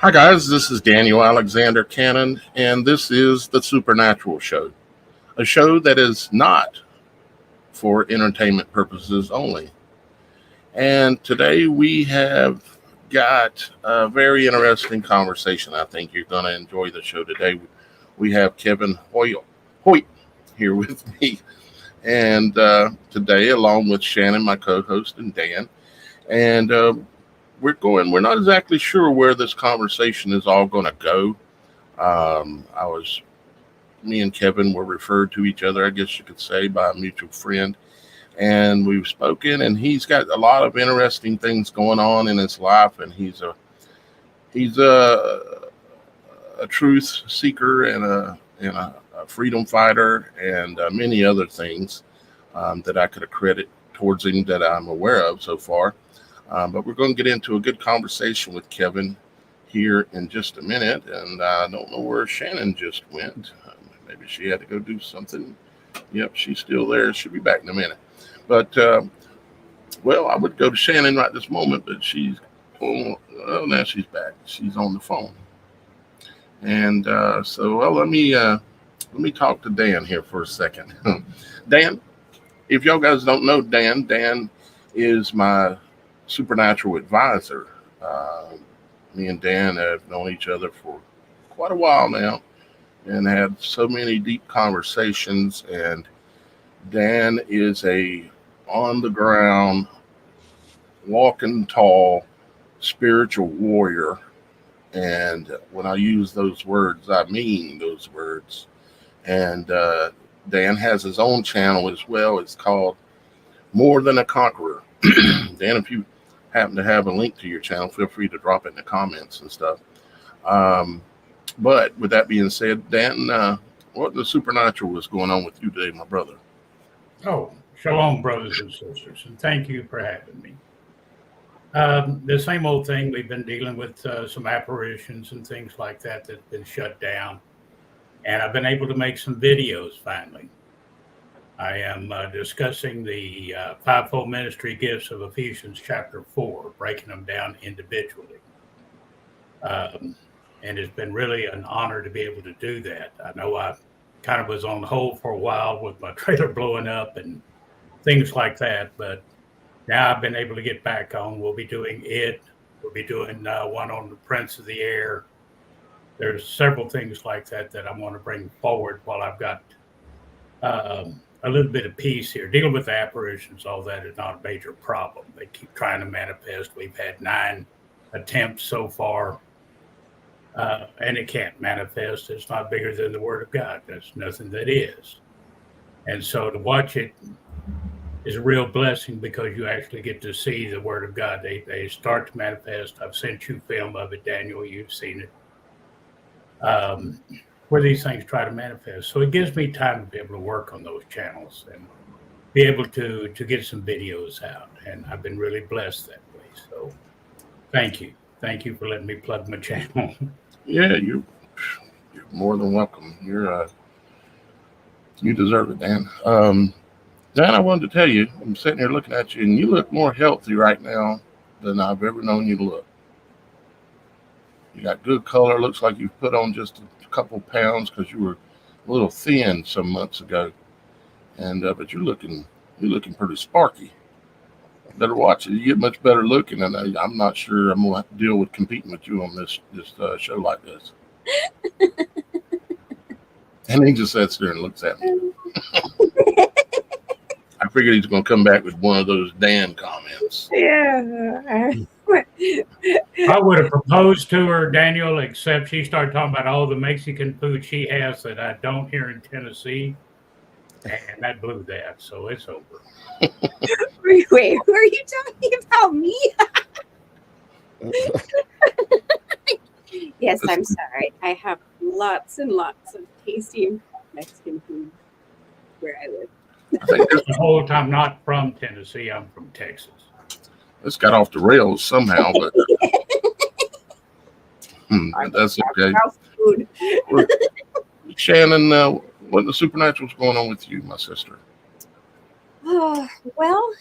Hi guys, this is Daniel Alexander Cannon, and this is The Supernatural Show, a show that is not for entertainment purposes only. And today we have got a very interesting conversation. I think you're going to enjoy the show today. We have Kevin Holt here with me, and today, along with Shannon, my co-host, and Dan, and we're not exactly sure where this conversation is all going to go. Me and Kevin were referred to each other, I guess you could say, by a mutual friend, and we've spoken, and he's got a lot of interesting things going on in his life, and he's a truth seeker and a freedom fighter, and many other things that I could accredit towards him that I'm aware of so far. But we're going to get into a good conversation with Kevin here in just a minute. And I don't know where Shannon just went. Maybe she had to go do something. Yep, she's still there. She'll be back in a minute. But, well, I would go to Shannon right this moment, but now she's back. She's on the phone. And let me talk to Dan here for a second. Dan, if y'all guys don't know Dan is my supernatural advisor. Me and Dan have known each other for quite a while now and had so many deep conversations, and Dan is a on the ground, walking tall spiritual warrior, and when I use those words, I mean those words. And Dan has his own channel as well. It's called More Than a Conqueror. Dan, if you happen to have a link to your channel, feel free to drop it in the comments and stuff. But with that being said, Dan, what the supernatural is going on with you today, my brother? Oh, shalom, brothers and sisters, and thank you for having me. The same old thing, we've been dealing with some apparitions and things like that that's been shut down, and I've been able to make some videos finally. I am discussing the fivefold ministry gifts of Ephesians chapter 4, breaking them down individually. And it's been really an honor to be able to do that. I know I kind of was on hold for a while with my trailer blowing up and things like that, but now I've been able to get back on. We'll be doing it. We'll be doing one on the Prince of the Air. There's several things like that I want to bring forward while I've got a little bit of peace here. Dealing with apparitions, all that is not a major problem. They keep trying to manifest. We've had 9 attempts so far, and it can't manifest. It's not bigger than the Word of God. There's nothing that is. And so to watch it is a real blessing because you actually get to see the Word of God. They start to manifest. I've sent you film of it, Daniel. You've seen it. Where these things try to manifest. So it gives me time to be able to work on those channels and be able to get some videos out. And I've been really blessed that way. So thank you. Thank you for letting me plug my channel. Yeah, you're more than welcome. You deserve it, Dan. Dan, I wanted to tell you, I'm sitting here looking at you, and you look more healthy right now than I've ever known you to look. You got good color. Looks like you've put on just a couple pounds because you were a little thin some months ago, and but you're looking pretty sparky. Better watch it. You get much better looking, and I'm not sure I'm gonna have to deal with competing with you on this show like this. And he just sits there and looks at me. I figured he's gonna come back with one of those Dan comments. Yeah. I would have proposed to her, Daniel, except she started talking about all the Mexican food she has that I don't here in Tennessee, and that blew that, so it's over. Wait, who are you talking about? Me? Yes, I'm sorry. I have lots and lots of tasty Mexican food where I live. I think the whole time, not from Tennessee, I'm from Texas. This got off the rails somehow, but that's okay. Shannon, what the supernatural's going on with you, my sister? Oh, well,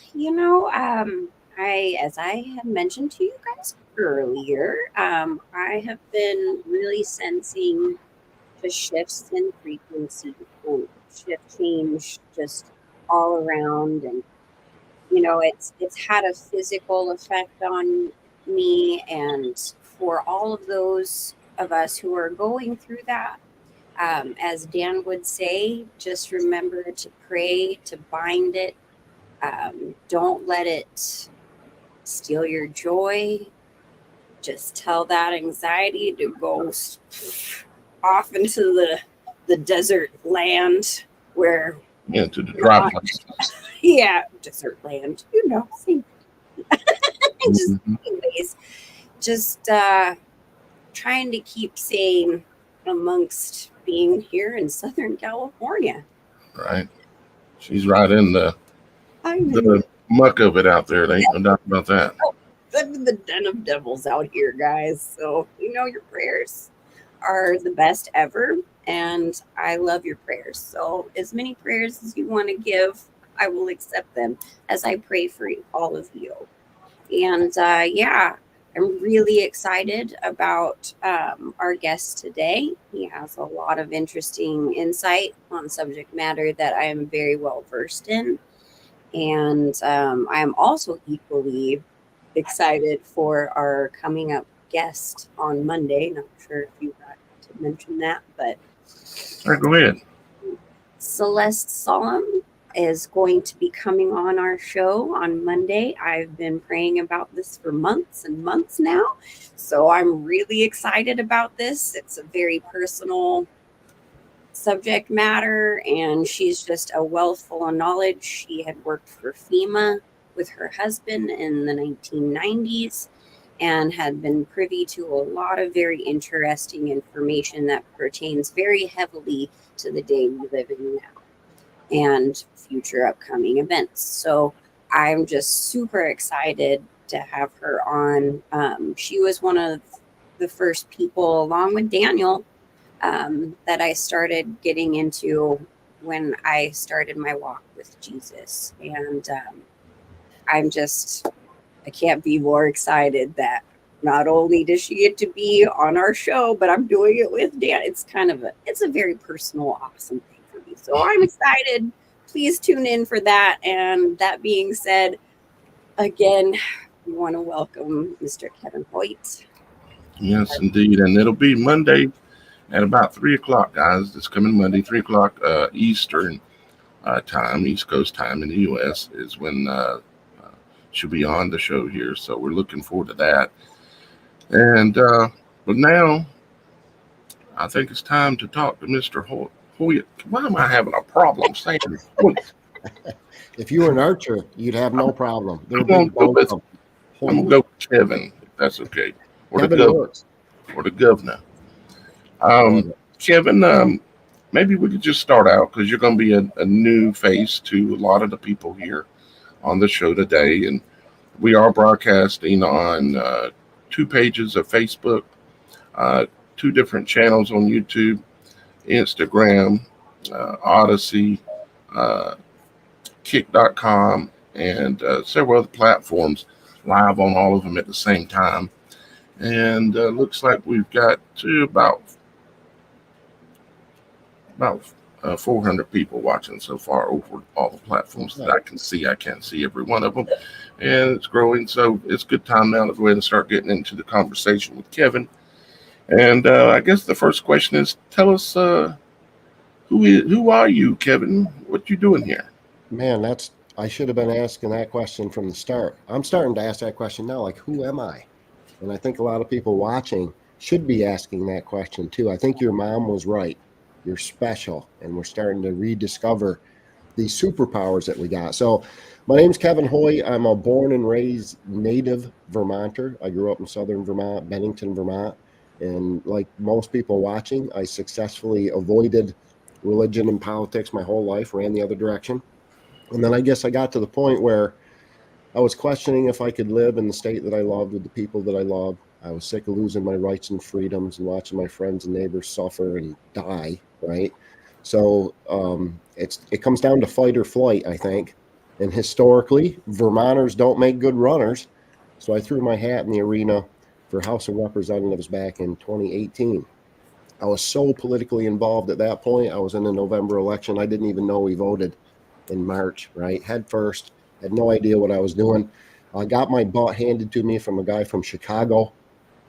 as I had mentioned to you guys, earlier, I have been really sensing the shifts in frequency and shift change just all around, and it's had a physical effect on me, and for all of those of us who are going through that, as Dan would say, just remember to pray, to bind it. Don't let it steal your joy. Just tell that anxiety to go off into the desert land where Into the dry place. yeah, desert land, same. Just Mhm. anyways, just trying to keep sane amongst being here in Southern California. Right. She's right in I'm in the muck of it out there. There ain't no doubt about that. the den of devils out here, guys. So your prayers are the best ever, and I love your prayers. So as many prayers as you want to give, I will accept them as I pray for all of you. And yeah, I'm really excited about our guest today. He has a lot of interesting insight on subject matter that I am very well versed in. And I'm also equally excited for our coming up guest on Monday. Not sure if you got to mention that, but All right, go ahead. Celeste Solemn is going to be coming on our show on Monday. I've been praying about this for months and months now, so I'm really excited about this. It's a very personal subject matter, and she's just a wealth full of knowledge. She had worked for FEMA with her husband in the 1990s and had been privy to a lot of very interesting information that pertains very heavily to the day we live in now and future upcoming events. So I'm just super excited to have her on. She was one of the first people, along with Daniel, that I started getting into when I started my walk with Jesus. And I can't be more excited that not only does she get to be on our show, but I'm doing it with Dan. It's a very personal, awesome thing for me. So I'm excited. Please tune in for that. And that being said, again, we want to welcome Mr. Kevin Holt. Yes, indeed. And it'll be Monday at about 3 o'clock, guys. This coming Monday, 3 o'clock Eastern time, East Coast time in the U.S. is when she'll be on the show here. So we're looking forward to that. And but now I think it's time to talk to Mr. Holt. Hoyt. Why am I having a problem saying Hoyt? If you were an archer, you'd have no problem. They're I'm gonna big go with bones. I'm gonna go with Kevin, if that's okay. Or Kevin the governor. works. Or the governor. Love it. Kevin, maybe we could just start out because you're going to be a new face to a lot of the people here on the show today. And we are broadcasting on 2 pages of Facebook, 2 different channels on YouTube, Instagram, Odyssey, Kick.com, and several other platforms, live on all of them at the same time. And looks like we've got to about 400 people watching so far over all the platforms that I can see. I can't see every one of them, and it's growing. So it's a good time now to go ahead and start getting into the conversation with Kevin. And I guess the first question is, tell us who are you, Kevin? What you doing here? Man, I should have been asking that question from the start. I'm starting to ask that question now, like, who am I? And I think a lot of people watching should be asking that question too. I think your mom was right. You're special, and we're starting to rediscover these superpowers that we got. So my name's Kevin Hoy. I'm a born and raised native Vermonter. I grew up in southern Vermont, Bennington, Vermont. And like most people watching, I successfully avoided religion and politics my whole life, ran the other direction. And then I guess I got to the point where I was questioning if I could live in the state that I loved with the people that I loved. I was sick of losing my rights and freedoms and watching my friends and neighbors suffer and die, right? So it comes down to fight or flight, I think. And historically, Vermonters don't make good runners. So I threw my hat in the arena for House of Representatives back in 2018. I was so politically involved at that point. I was in the November election. I didn't even know we voted in March, right? Head first, had no idea what I was doing. I got my butt handed to me from a guy from Chicago.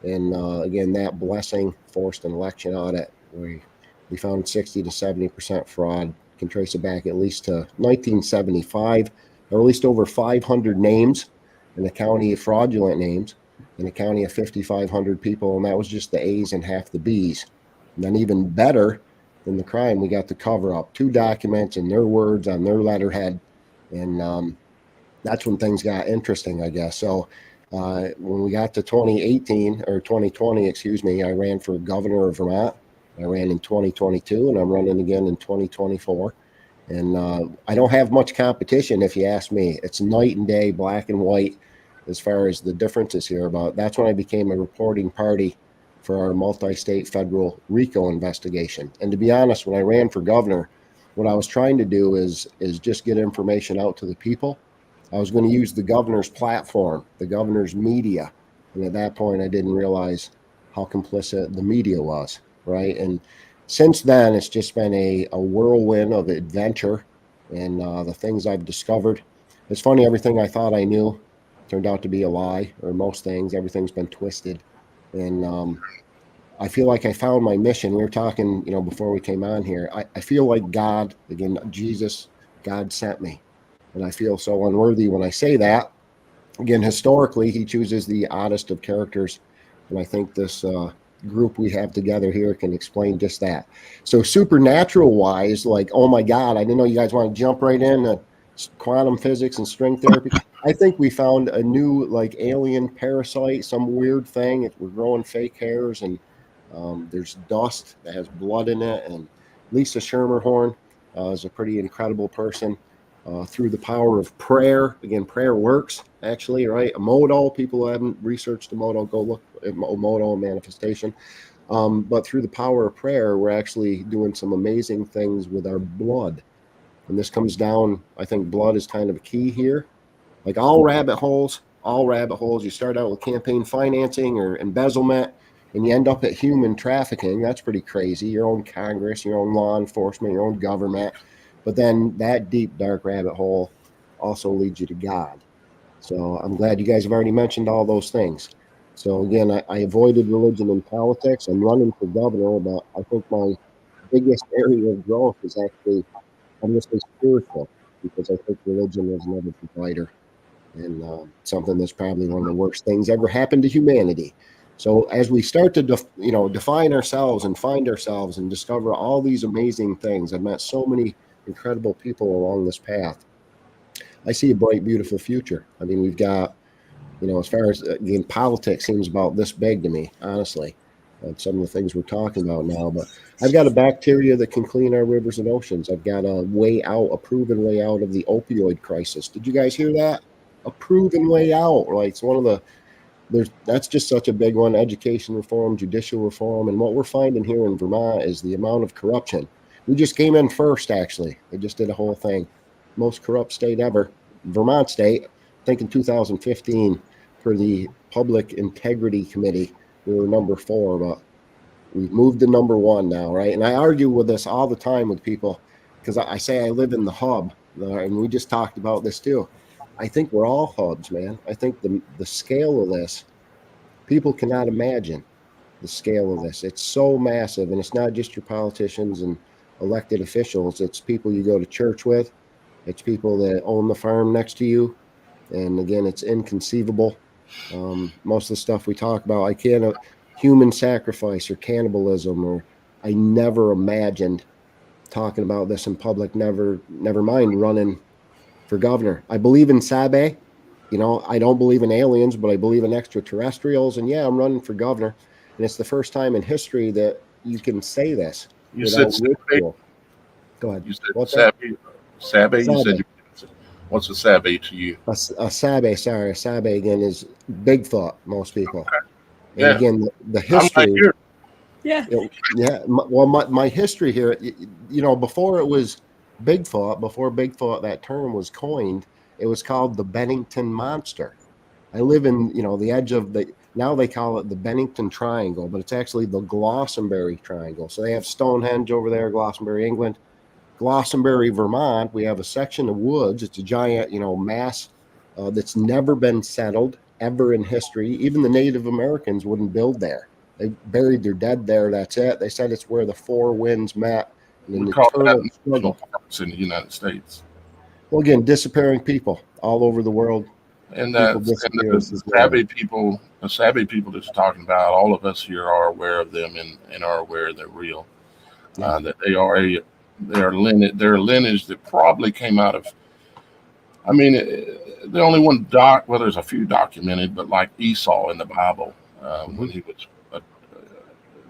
And again, that blessing forced an election audit where we found 60 to 70% fraud. Can trace it back at least to 1975. There released over 500 names in the county, of fraudulent names in a county of 5,500 people. And that was just the A's and half the B's. And then even better than the crime, we got the cover up, 2 documents and their words on their letterhead. And that's when things got interesting, I guess. So when we got to 2018 or 2020, excuse me, I ran for governor of Vermont. I ran in 2022 and I'm running again in 2024. And I don't have much competition, if you ask me. It's night and day, black and white, as far as the differences here. But that's when I became a reporting party for our multi-state federal RICO investigation. And to be honest, when I ran for governor, what I was trying to do is just get information out to the people. I was going to use the governor's platform, the governor's media. And at that point, I didn't realize how complicit the media was, right? And since then, it's just been a whirlwind of adventure and the things I've discovered. It's funny, everything I thought I knew turned out to be a lie, or most things. Everything's been twisted. And I feel like I found my mission. We were talking, before we came on here. I feel like God, again, Jesus, God sent me. And I feel so unworthy when I say that. Again, historically, he chooses the oddest of characters. And I think this group we have together here can explain just that. So supernatural-wise, like, oh my God, I didn't know you guys want to jump right in quantum physics and string therapy. I think we found a new, like, alien parasite, some weird thing. We're growing fake hairs, and there's dust that has blood in it. And Lisa Schermerhorn is a pretty incredible person. Through the power of prayer. Again, prayer works, actually, right? A modal, people who haven't researched the modal, go look at modal manifestation. But through the power of prayer, we're actually doing some amazing things with our blood. And this comes down, I think blood is kind of a key here. Like all rabbit holes, you start out with campaign financing or embezzlement, and you end up at human trafficking. That's pretty crazy. Your own Congress, your own law enforcement, your own government. But then that deep, dark rabbit hole also leads you to God. So I'm glad you guys have already mentioned all those things. So again, I avoided religion and politics. I'm running for governor, but I think my biggest area of growth is actually, I'm going to say spiritual, because I think religion was never provider, and something that's probably one of the worst things ever happened to humanity. So as we start to define ourselves and find ourselves and discover all these amazing things, I've met so many incredible people along this path. I see a bright, beautiful future. I mean, we've got, as far as again, politics seems about this big to me, honestly. And some of the things we're talking about now, but I've got a bacteria that can clean our rivers and oceans. I've got a way out, a proven way out of the opioid crisis. Did you guys hear that? A proven way out. Like, it's one of the, that's just such a big one. Education reform, judicial reform. And what we're finding here in Vermont is the amount of corruption. We just came in first, actually. They just did a whole thing. Most corrupt state ever. Vermont state, I think in 2015, for the Public Integrity Committee, we were number 4, but we've moved to number 1 now, right? And I argue with this all the time with people, because I say I live in the hub, and we just talked about this too. I think we're all hubs, man. I think the scale of this, people cannot imagine the scale of this. It's so massive, and it's not just your politicians and elected officials. It's people you go to church with. It's people that own the farm next to you. And again, it's inconceivable. Most of the stuff we talk about, I can't, human sacrifice or cannibalism, or I never imagined talking about this in public, never mind running for governor. I believe in Sabe. I don't believe in aliens, but I believe in extraterrestrials. And yeah, I'm running for governor. And it's the first time in history that you can say this. You said Sabe? Go ahead. You said What's Sabe? Sabe? You Sabe. said, what's a Sabe to you? A Sabe, sorry. A Sabe, again, is Bigfoot, most people. Okay. And Yeah. again, the history. Yeah. Yeah. Well, my history here, before it was Bigfoot, before Bigfoot, that term was coined, it was called the Bennington Monster. I live in, the edge of Now they call it the Bennington Triangle, but it's actually the Glossonbury Triangle. So they have Stonehenge over there, Glossonbury, England. Glossonbury, Vermont, we have a section of woods. It's a giant, mass that's never been settled ever in history. Even the Native Americans wouldn't build there. They buried their dead there. That's it. They said it's where the four winds met in an We call that eternal national struggle. parks in the United States. Well, again, disappearing people all over the world. And People that's and disappear. the savvy people that you're talking about, all of us here are aware of them and are aware they're real. Yeah. That they're a lineage that probably came out of. I mean, the only one well, there's a few documented, but like Esau in the Bible, when he was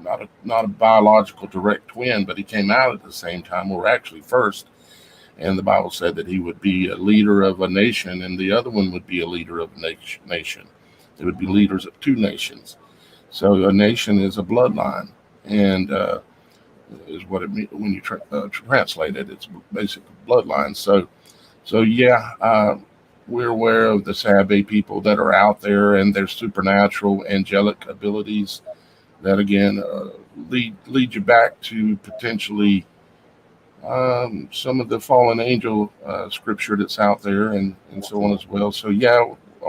not a biological direct twin, but he came out at the same time. We're actually first. And the Bible said that he would be a leader of a nation, and the other one would be a leader of a nation. They would be leaders of two nations. So a nation is a bloodline, and is what it means when you translate it. It's basically bloodline. So yeah, we're aware of the savvy people that are out there and their supernatural angelic abilities that again lead you back to potentially some of the fallen angel scripture that's out there and so on as well. So yeah,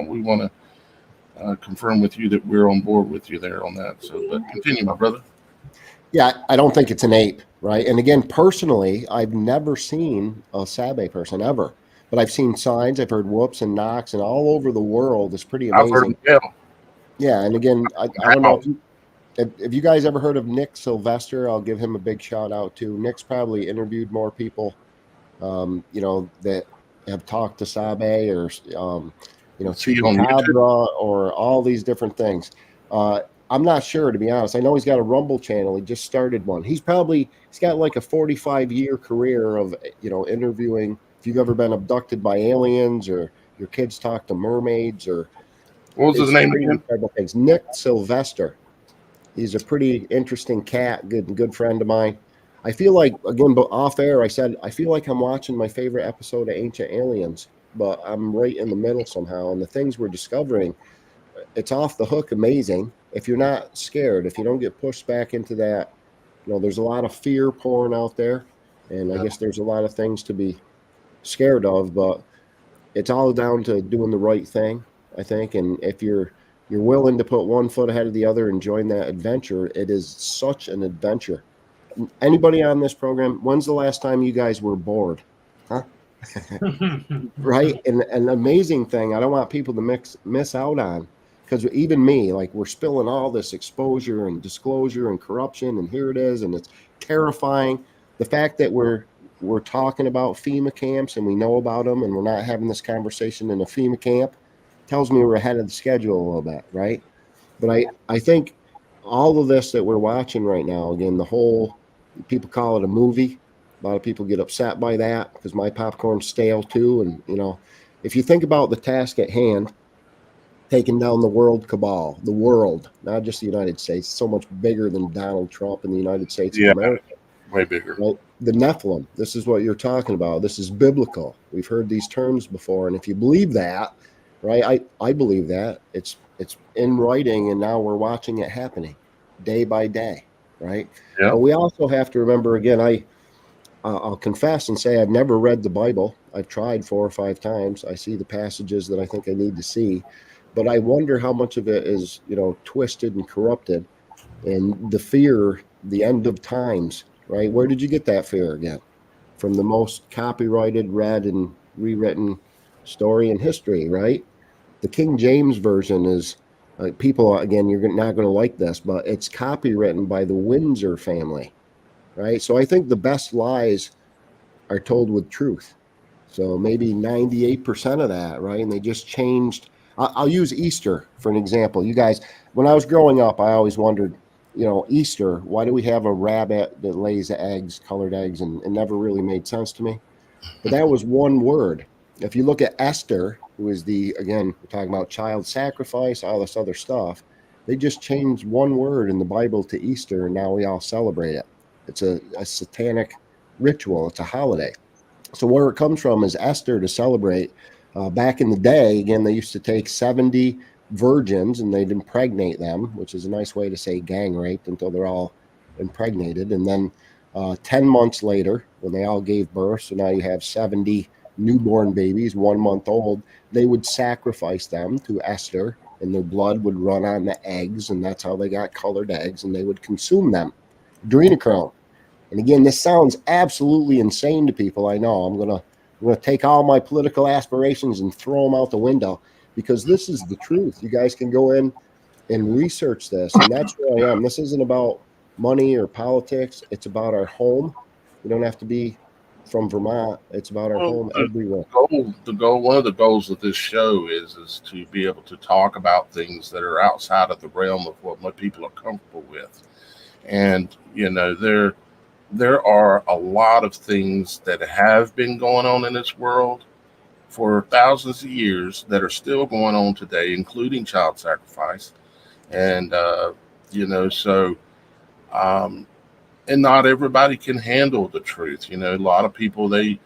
we want to confirm with you that we're on board with you there on that. So, but continue, my brother. Yeah, I don't think it's an ape, right? And again, personally, I've never seen a Sabe person ever, but I've seen signs. I've heard whoops and knocks, and all over the world. It's pretty amazing. I've heard them yell. Yeah, and again, I don't know if you guys ever heard of Nick Sylvester. I'll give him a big shout out too. Nick's probably interviewed more people, that have talked to Sabe or, Chupacabra or all these different things. I'm not sure, to be honest. I know he's got a Rumble channel. He just started one. He's got like a 45-year career of, interviewing. If you've ever been abducted by aliens or your kids talk to mermaids or what was his name again? Things. Nick Sylvester. He's a pretty interesting cat, good friend of mine. I feel like, again, but off air, I said, I feel like I'm watching my favorite episode of Ancient Aliens, but I'm right in the middle somehow. And the things we're discovering, it's off the hook amazing. If you're not scared, if you don't get pushed back into that, there's a lot of fear pouring out there. And I guess there's a lot of things to be scared of, but it's all down to doing the right thing, I think. And if you're willing to put one foot ahead of the other and join that adventure, it is such an adventure. Anybody on this program, when's the last time you guys were bored? Huh? Right? And an amazing thing I don't want people to miss out on, because even me, like, we're spilling all this exposure and disclosure and corruption, and here it is, and it's terrifying. The fact that we're talking about FEMA camps and we know about them and we're not having this conversation in a FEMA camp tells me we're ahead of the schedule a little bit, right? But I think all of this that we're watching right now, again, people call it a movie. A lot of people get upset by that because my popcorn's stale too. And, if you think about the task at hand, taking down the world cabal, the world, not just the United States, so much bigger than Donald Trump in the United States of America. Way bigger. Well, the Nephilim, this is what you're talking about. This is biblical. We've heard these terms before. And if you believe that, right, I believe that. It's in writing, and now we're watching it happening day by day, right? Yeah. But we also have to remember, again, I'll confess and say I've never read the Bible. I've tried 4 or 5 times. I see the passages that I think I need to see. But I wonder how much of it is, twisted and corrupted. And the fear, the end of times, right? Where did you get that fear again? From the most copyrighted, read, and rewritten story in history, right? The King James Version is, people, again, you're not going to like this, but it's copywritten by the Windsor family, right? So I think the best lies are told with truth. So maybe 98% of that, right? And they just changed. I'll use Easter for an example. You guys, when I was growing up, I always wondered, Easter, why do we have a rabbit that lays eggs, colored eggs, and it never really made sense to me. But that was one word. If you look at Esther, who is again, we're talking about child sacrifice, all this other stuff, they just changed one word in the Bible to Easter, and now we all celebrate it. It's a satanic ritual. It's a holiday. So where it comes from is Esther to celebrate. Back in the day, again, they used to take 70 virgins and they'd impregnate them, which is a nice way to say gang raped, until they're all impregnated. And then 10 months later, when they all gave birth, so now you have 70 newborn babies, 1 month old, they would sacrifice them to Esther, and their blood would run on the eggs, and that's how they got colored eggs, and they would consume them. Adrenochrome. And again, this sounds absolutely insane to people. I know. I'm gonna take all my political aspirations and throw them out the window, because this is the truth. You guys can go in and research this, and that's where I am. This isn't about money or politics. It's about our home. You don't have to be from Vermont. It's about our home everywhere. One of the goals of this show is to be able to talk about things that are outside of the realm of what my people are comfortable with. And there are a lot of things that have been going on in this world for thousands of years that are still going on today, including child sacrifice. And and not everybody can handle the truth. A lot of people, they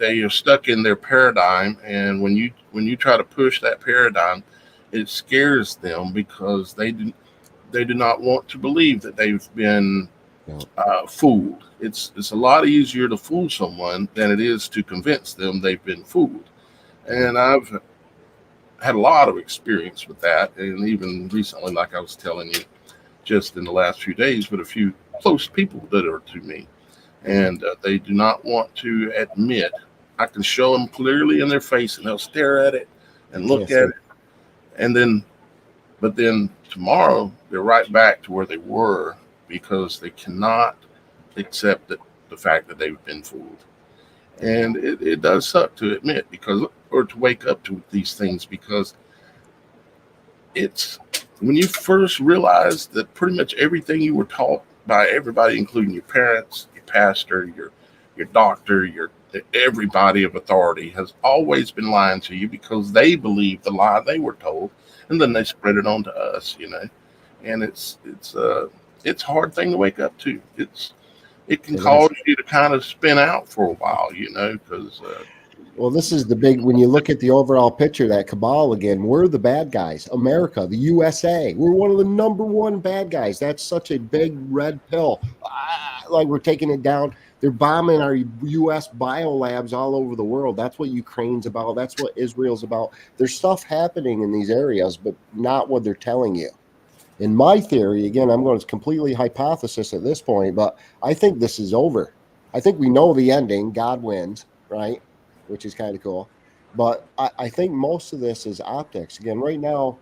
are stuck in their paradigm, and when you try to push that paradigm, it scares them, because they do not want to believe that they've been fooled. It's a lot easier to fool someone than it is to convince them they've been fooled. And I've had a lot of experience with that, and even recently, like I was telling you, just in the last few days, but a few close people that are to me, and they do not want to admit. I can show them clearly in their face, and they'll stare at it and look at it, and but then tomorrow they're right back to where they were, because they cannot accept the fact that they've been fooled. And it does suck to admit, or to wake up to these things, because it's when you first realize that pretty much everything you were taught by everybody, including your parents, your pastor, your doctor, everybody of authority, has always been lying to you, because they believed the lie they were told, and then they spread it on to us, And it's a hard thing to wake up to. It can cause you to kind of spin out for a while, because well, this is the big, when you look at the overall picture, that cabal again, we're the bad guys. America, the USA, we're one of the number one bad guys. That's such a big red pill. Like, we're taking it down. They're bombing our U.S. biolabs all over the world. That's what Ukraine's about. That's what Israel's about. There's stuff happening in these areas, but not what they're telling you. In my theory, again, I'm going to completely hypothesis at this point, but I think this is over. I think we know the ending. God wins, right? Which is kind of cool. But I think most of this is optics. Again, right now,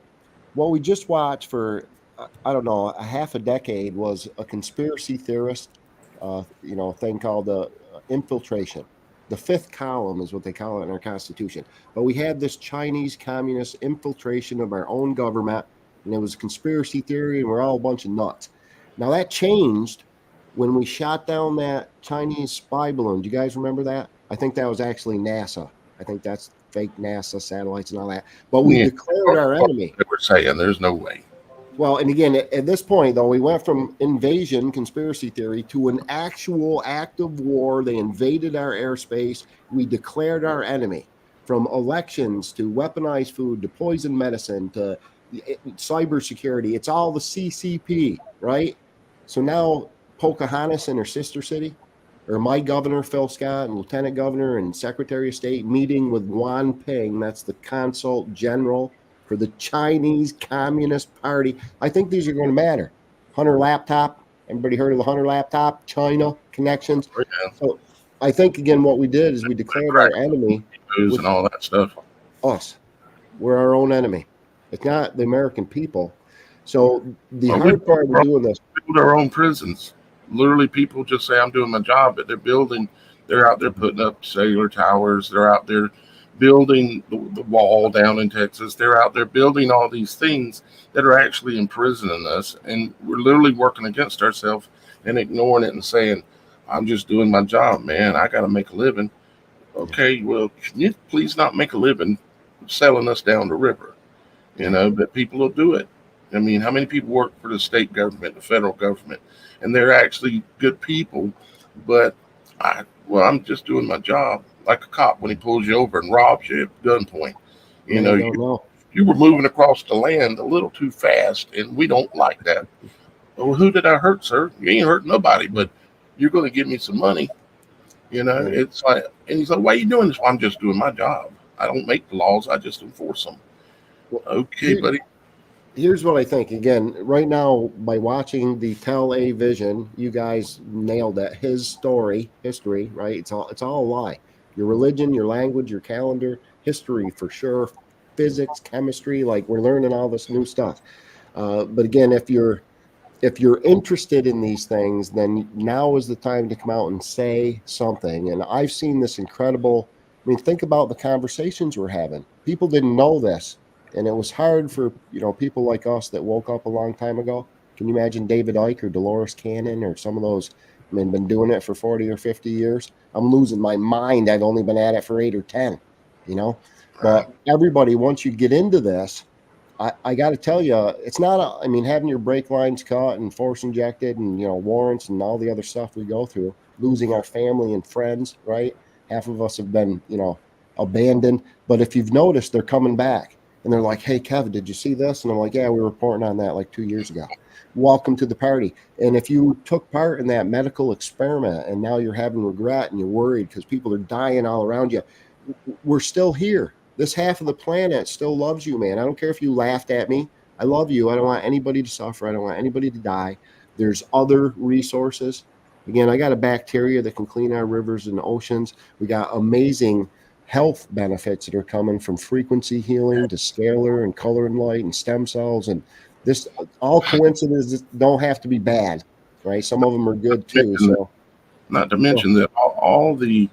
what we just watched for, I don't know, a half a decade was a conspiracy theorist, thing called infiltration. The fifth column is what they call it in our Constitution. But we had this Chinese communist infiltration of our own government, and it was a conspiracy theory, and we're all a bunch of nuts. Now, that changed when we shot down that Chinese spy balloon. Do you guys remember that? I think that was actually NASA. I think that's fake NASA satellites and all that. But we declared our enemy. They were saying there's no way. Well, and again, at this point, though, we went from invasion, conspiracy theory, to an actual act of war. They invaded our airspace. We declared our enemy. From elections to weaponized food to poison medicine to cybersecurity. It's all the CCP, right? So now Pocahontas and her sister city, or my governor, Phil Scott, and Lieutenant Governor and Secretary of State meeting with Wan Ping, that's the Consul General for the Chinese Communist Party. I think these are going to matter. Hunter laptop. Everybody heard of the Hunter laptop? China connections. Oh, yeah. So I think, again, what we did is we declared our enemy. And all that stuff. Us. We're our own enemy. It's not the American people. So the hard part of doing this. We build our own prisons. Literally, people just say, I'm doing my job, but they're out there putting up cellular towers. They're out there building the wall down in Texas. They're out there building all these things that are actually imprisoning us. And we're literally working against ourselves and ignoring it and saying, I'm just doing my job, man. I got to make a living. Okay, well, can you please not make a living selling us down the river? But people will do it. I mean, how many people work for the state government, the federal government, and they're actually good people, but I'm just doing my job, like a cop when he pulls you over and robs you at gunpoint. You you were moving across the land a little too fast, and we don't like that. Well, who did I hurt, sir? You ain't hurt nobody, but you're going to give me some money. You know, Right. it's like, and he's like, why are you doing this? Well, I'm just doing my job. I don't make the laws. I just enforce them. Well, Okay, here- buddy. Here's what I think. Again, right now, by watching the Tell A Vision, you guys nailed that. His story, history, right? It's all a lie. Your religion, your language, your calendar, history for sure, physics, chemistry, like we're learning all this new stuff. But again, if you're interested in these things, then now is the time to come out and say something. And I've seen this incredible. I mean, think about the conversations we're having. People didn't know this, and it was hard for people like us that woke up a long time ago. Can you imagine David Icke or Dolores Cannon or some of those? I mean, been doing it for 40 or 50 years. I'm losing my mind. I've only been at it for 8 or 10. But everybody, once you get into this, I got to tell you, it's not. I mean, having your brake lines cut and force injected, and warrants and all the other stuff we go through, losing our family and friends. Right, half of us have been abandoned. But if you've noticed, they're coming back, and they're like, "Hey, Kevin, did you see this?" And I'm like, "Yeah, we were reporting on that like 2 years ago." Welcome to the party. And if you took part in that medical experiment, and now you're having regret and you're worried because people are dying all around you, we're still here. This half of the planet still loves you, man. I don't care if you laughed at me. I love you. I don't want anybody to suffer. I don't want anybody to die. There's other resources. Again, I got a bacteria that can clean our rivers and oceans. We got amazing health benefits that are coming from frequency healing to scalar and color and light and stem cells. And this, all coincidences don't have to be bad, right? Some of them are good too. So, Not to mention that all the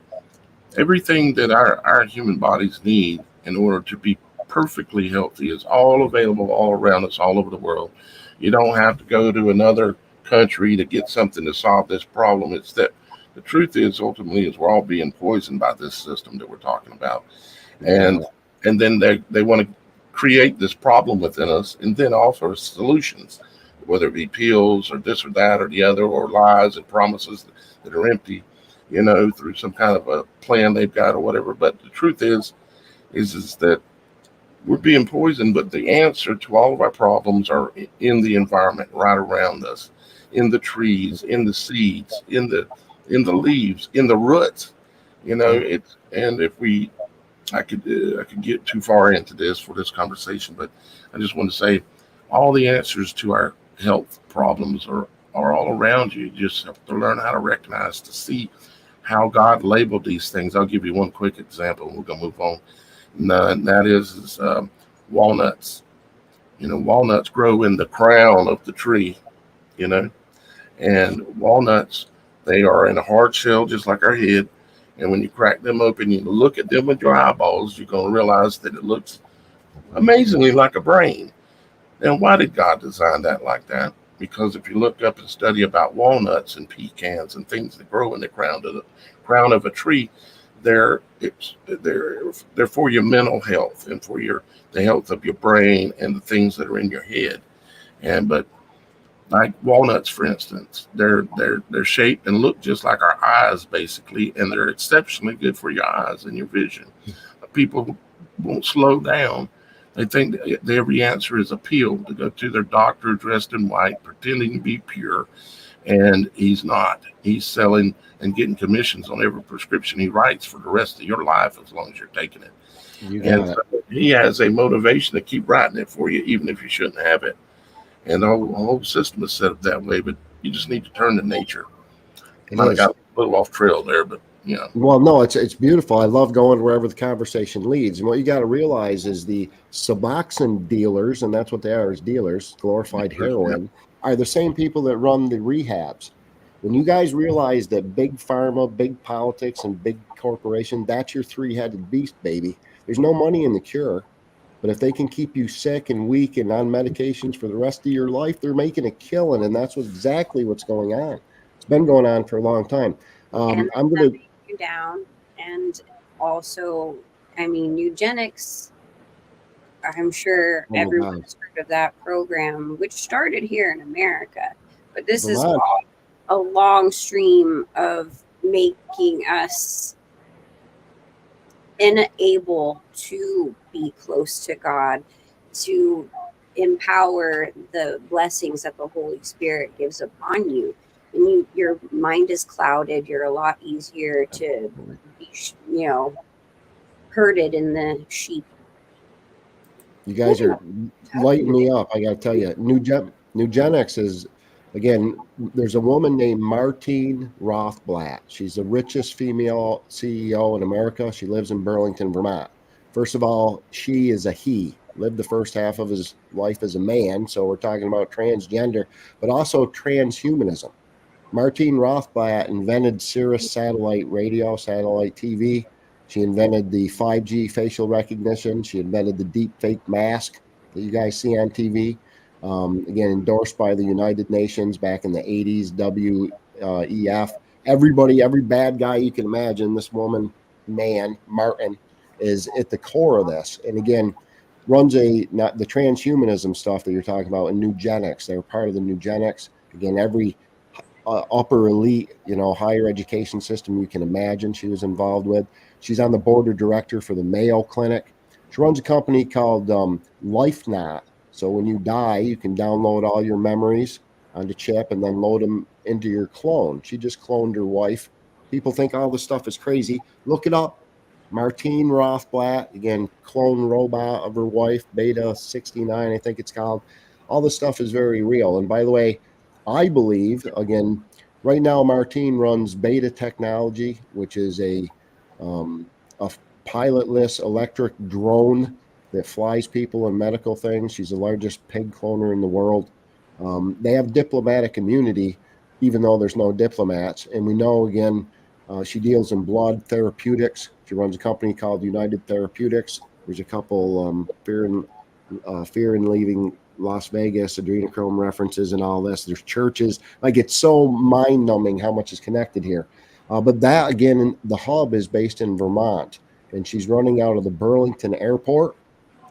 everything that our human bodies need in order to be perfectly healthy is all available all around us, all over the world. You don't have to go to another country to get something to solve this problem. It's that the truth is, ultimately, is we're all being poisoned by this system that we're talking about, and then they want to create this problem within us, and then offer solutions, whether it be pills or this or that or the other, or lies and promises that are empty, through some kind of a plan they've got or whatever. But the truth is that we're being poisoned, but the answer to all of our problems are in the environment right around us, in the trees, in the seeds, in the leaves, in the roots. It's, and if I could get too far into this for this conversation, but I just want to say all the answers to our health problems are all around you. You just have to learn how to recognize, to see how God labeled these things. I'll give you one quick example, and we're gonna move on. And that is walnuts. Walnuts grow in the crown of the tree. And walnuts, they are in a hard shell, just like our head. And when you crack them open, you look at them with your eyeballs, you're gonna realize that it looks amazingly like a brain. Now, why did God design that like that? Because if you look up and study about walnuts and pecans and things that grow in the crown of a tree, they're for your mental health and for the health of your brain and the things that are in your head. But like walnuts, for instance, they're shaped and look just like our eyes, basically, and they're exceptionally good for your eyes and your vision. People won't slow down. They think that every answer is a pill, to go to their doctor dressed in white, pretending to be pure, and he's not. He's selling and getting commissions on every prescription he writes for the rest of your life, as long as you're taking it. And so he has a motivation to keep writing it for you, even if you shouldn't have it. And the whole system is set up that way, but you just need to turn to nature. I got a little off trail there, but Well, no, it's beautiful. I love going wherever the conversation leads. And what you got to realize is the Suboxone dealers, and that's what they are, as dealers, glorified heroin, are the same people that run the rehabs. When you guys realize that big pharma, big politics, and big corporation, that's your three-headed beast, baby. There's no money in the cure. But if they can keep you sick and weak and on medications for the rest of your life, they're making a killing. And that's exactly what's going on. It's been going on for a long time. And I'm going to you down. And also, I mean, eugenics, I'm sure everyone's heard of that program, which started here in America. But this is a long stream of making us unable to be close to God, to empower the blessings that the Holy Spirit gives upon you. And your mind is clouded, you're a lot easier to be, herded in the sheep. You guys are lighting me up. I got to tell you, Nugenix is, again, there's a woman named Martine Rothblatt. She's the richest female CEO in America. She lives in Burlington, Vermont. First of all, she is a he, lived the first half of his life as a man. So we're talking about transgender, but also transhumanism. Martine Rothblatt invented Sirius satellite radio, satellite TV. She invented the 5G facial recognition. She invented the deep fake mask that you guys see on TV. Again, endorsed by the United Nations back in the 80s, WEF. Everybody, every bad guy you can imagine, this woman, man, Martin, is at the core of this. And again, runs not the transhumanism stuff that you're talking about, and Nugenix. They're part of the Nugenix. Again, every upper elite, higher education system you can imagine she was involved with. She's on the board of director for the Mayo Clinic. She runs a company called LifeNot. So when you die, you can download all your memories onto chip and then load them into your clone. She just cloned her wife. People think all this stuff is crazy. Look it up. Martine Rothblatt, again, clone robot of her wife, Beta 69, I think it's called. All this stuff is very real. And by the way, I believe, again, right now Martine runs Beta Technology, which is a pilotless electric drone that flies people and medical things. She's the largest pig cloner in the world. They have diplomatic immunity, even though there's no diplomats. And we know, again, she deals in blood therapeutics. She runs a company called United Therapeutics. There's a couple fear and leaving Las Vegas, adrenochrome references and all this. There's churches. Like, it's so mind-numbing how much is connected here. But that, again, the hub is based in Vermont, and she's running out of the Burlington Airport,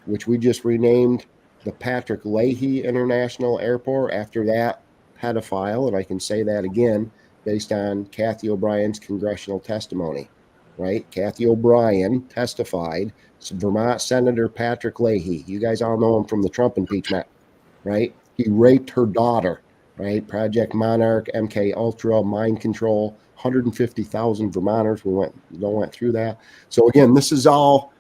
which we just renamed the Patrick Leahy International Airport after that pedophile, and I can say that again based on Kathy O'Brien's congressional testimony, right? Kathy O'Brien testified. Vermont Senator Patrick Leahy, you guys all know him from the Trump impeachment, right? He raped her daughter, right? Project Monarch, MK Ultra, mind control, 150,000 Vermonters. We went through that. So again, this is all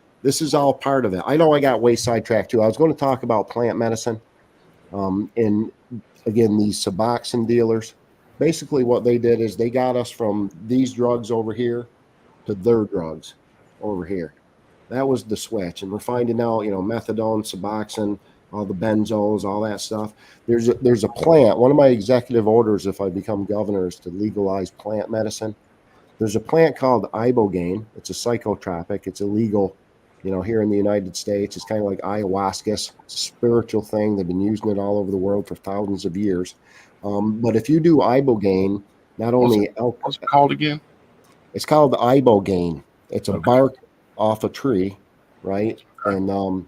part of it. I know I got way sidetracked too. I was going to talk about plant medicine, and again, these Suboxone dealers. Basically, what they did is they got us from these drugs over here to their drugs over here. That was the switch, and we're finding out, methadone, Suboxone, all the benzos, all that stuff. There's a plant. One of my executive orders, if I become governor, is to legalize plant medicine. There's a plant called ibogaine. It's a psychotropic. It's illegal, here in the United States. It's kind of like ayahuasca. It's a spiritual thing. They've been using it all over the world for thousands of years. But if you do ibogaine, not only what's it called again? It's called ibogaine. It's a bark off a tree, right? And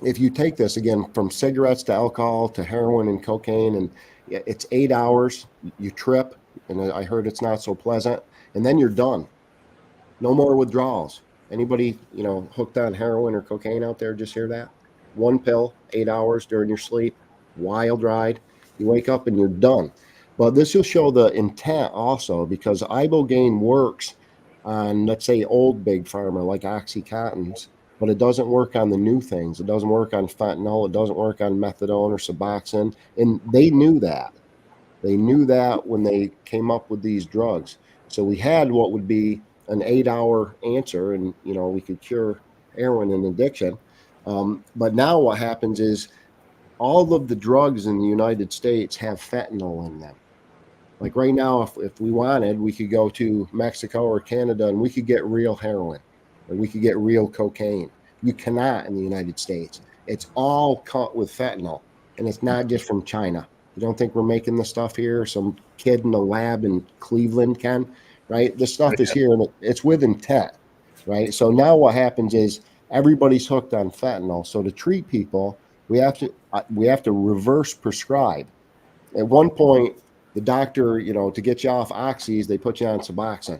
if you take this, again, from cigarettes to alcohol to heroin and cocaine, and it's 8 hours, you trip, and I heard it's not so pleasant, and then you're done. No more withdrawals. Anybody, hooked on heroin or cocaine out there, just hear that? One pill, 8 hours during your sleep, wild ride. You wake up and you're done. But this will show the intent also, because ibogaine works on, let's say, old big pharma like Oxycontins, but it doesn't work on the new things. It doesn't work on fentanyl. It doesn't work on methadone or Suboxone. And they knew that. They knew that when they came up with these drugs. So we had what would be an 8-hour answer, and, we could cure heroin and addiction. But now what happens is all of the drugs in the United States have fentanyl in them. Like right now, if we wanted, we could go to Mexico or Canada and we could get real heroin, or we could get real cocaine. You cannot in the United States. It's all cut with fentanyl, and it's not just from China. You don't think we're making the stuff here? Some kid in a lab in Cleveland can, right? This stuff is here, and it's with intent, right? So now what happens is everybody's hooked on fentanyl. So to treat people, we have to reverse prescribe. At one point, the doctor, to get you off oxys, they put you on Suboxone.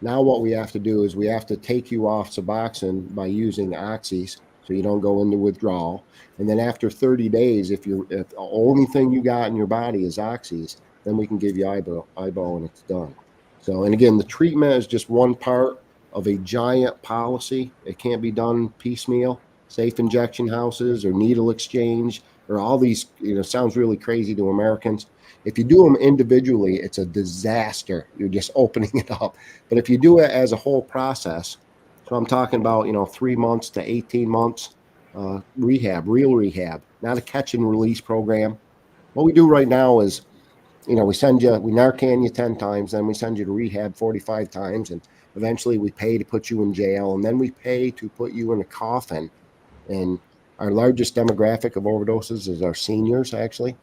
Now what we have to do is we have to take you off Suboxone by using oxys, so you don't go into withdrawal. And then after 30 days, if the only thing you got in your body is oxys, then we can give you ibo and it's done. So, and again, the treatment is just one part of a giant policy. It can't be done piecemeal. Safe injection houses or needle exchange or all these, sounds really crazy to Americans. If you do them individually, it's a disaster. You're just opening it up. But if you do it as a whole process, so I'm talking about, 3 months to 18 months rehab, real rehab, not a catch and release program. What we do right now is, we Narcan you 10 times, then we send you to rehab 45 times, and eventually we pay to put you in jail, and then we pay to put you in a coffin. And our largest demographic of overdoses is our seniors, actually,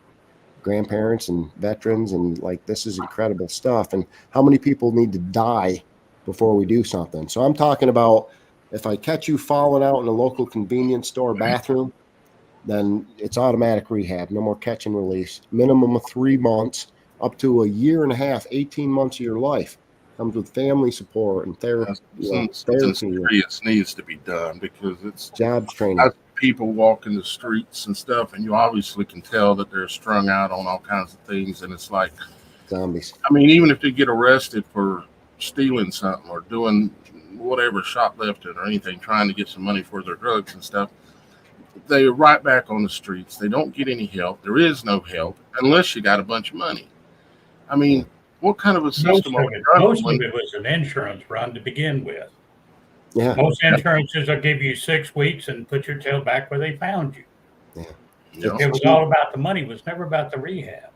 grandparents and veterans, and this is incredible stuff. And how many people need to die before we do something? So I'm talking about, if I catch you falling out in a local convenience store bathroom, then it's automatic rehab, no more catch and release. Minimum of 3 months, up to a year and a half, 18 months of your life. Comes with family support and therapy. Something serious needs to be done, because it's jobs training. People walk in the streets and stuff, and you obviously can tell that they're strung out on all kinds of things, and it's like zombies. I mean, even if they get arrested for stealing something or doing whatever, shoplifting or anything, trying to get some money for their drugs and stuff, they're right back on the streets. They don't get any help. There is no help unless you got a bunch of money. I mean, what kind of a system are we running? Most of it was an insurance run to begin with. Yeah. Most insurances will give you 6 weeks and put your tail back where they found you. Yeah. It was all about the money. It was never about the rehab.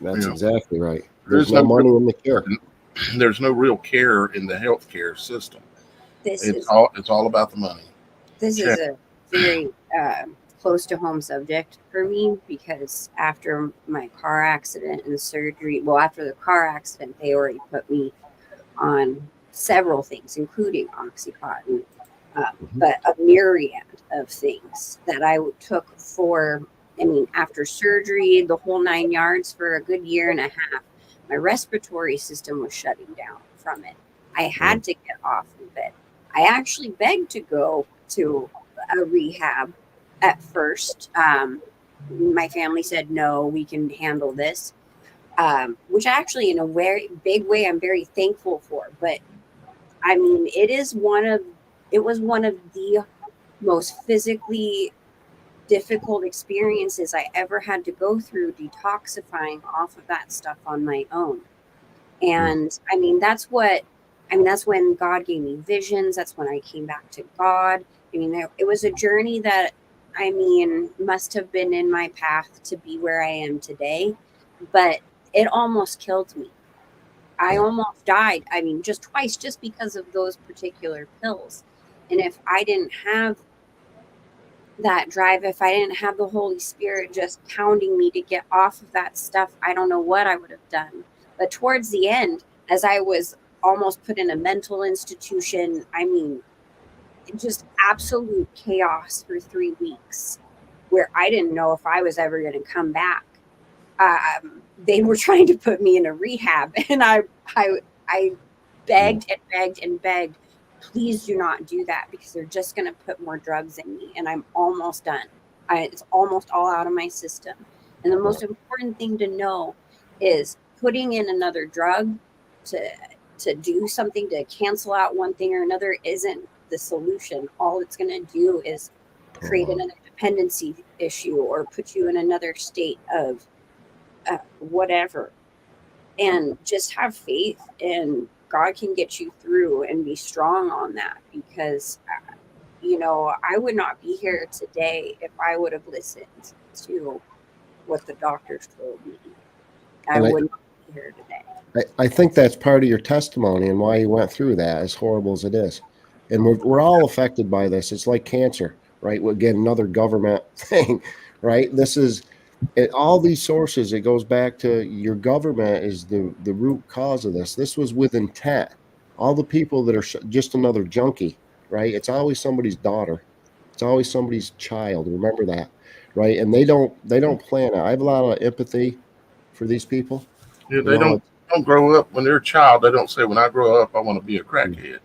That's exactly right. There's no money in the care. There's no real care in the healthcare system. It's all about the money. This is a very close to home subject for me, because after my car accident and surgery, after the car accident, they already put me on several things, including Oxycontin, but a myriad of things that I took after surgery, the whole 9 yards, for a good year and a half. My respiratory system was shutting down from it. I had to get off of it. I actually begged to go to a rehab at first. My family said, no, we can handle this, which actually, in a very big way, I'm very thankful for. But I mean, it was one of the most physically difficult experiences I ever had to go through, detoxifying off of that stuff on my own. And that's when God gave me visions. That's when I came back to God. It was a journey that, must have been in my path to be where I am today, but it almost killed me. I almost died. Just twice, just because of those particular pills. And if I didn't have that drive, if I didn't have the Holy Spirit just pounding me to get off of that stuff, I don't know what I would have done. But towards the end, as I was almost put in a mental institution, just absolute chaos for 3 weeks, where I didn't know if I was ever going to come back. They were trying to put me in a rehab, and I begged and begged and begged, please do not do that, because they're just going to put more drugs in me, and I'm almost done. It's almost all out of my system. And the most important thing to know is putting in another drug to do something, to cancel out one thing or another, isn't the solution. All it's going to do is create another dependency issue or put you in another state of whatever. And just have faith, and God can get you through, and be strong on that, because I would not be here today if I would have listened to what the doctors told me. I would not be here today. I think that's part of your testimony and why you went through that, as horrible as it is. And we're all affected by this. It's like cancer, right? Again, another government thing, right? This is all these sources. It goes back to your government is the root cause of this. This was with intent. All the people that are just another junkie, right? It's always somebody's daughter. It's always somebody's child. Remember that, right? And they don't plan it. I have a lot of empathy for these people. Yeah, they don't grow up when they're a child. They don't say, when I grow up, I want to be a crackhead.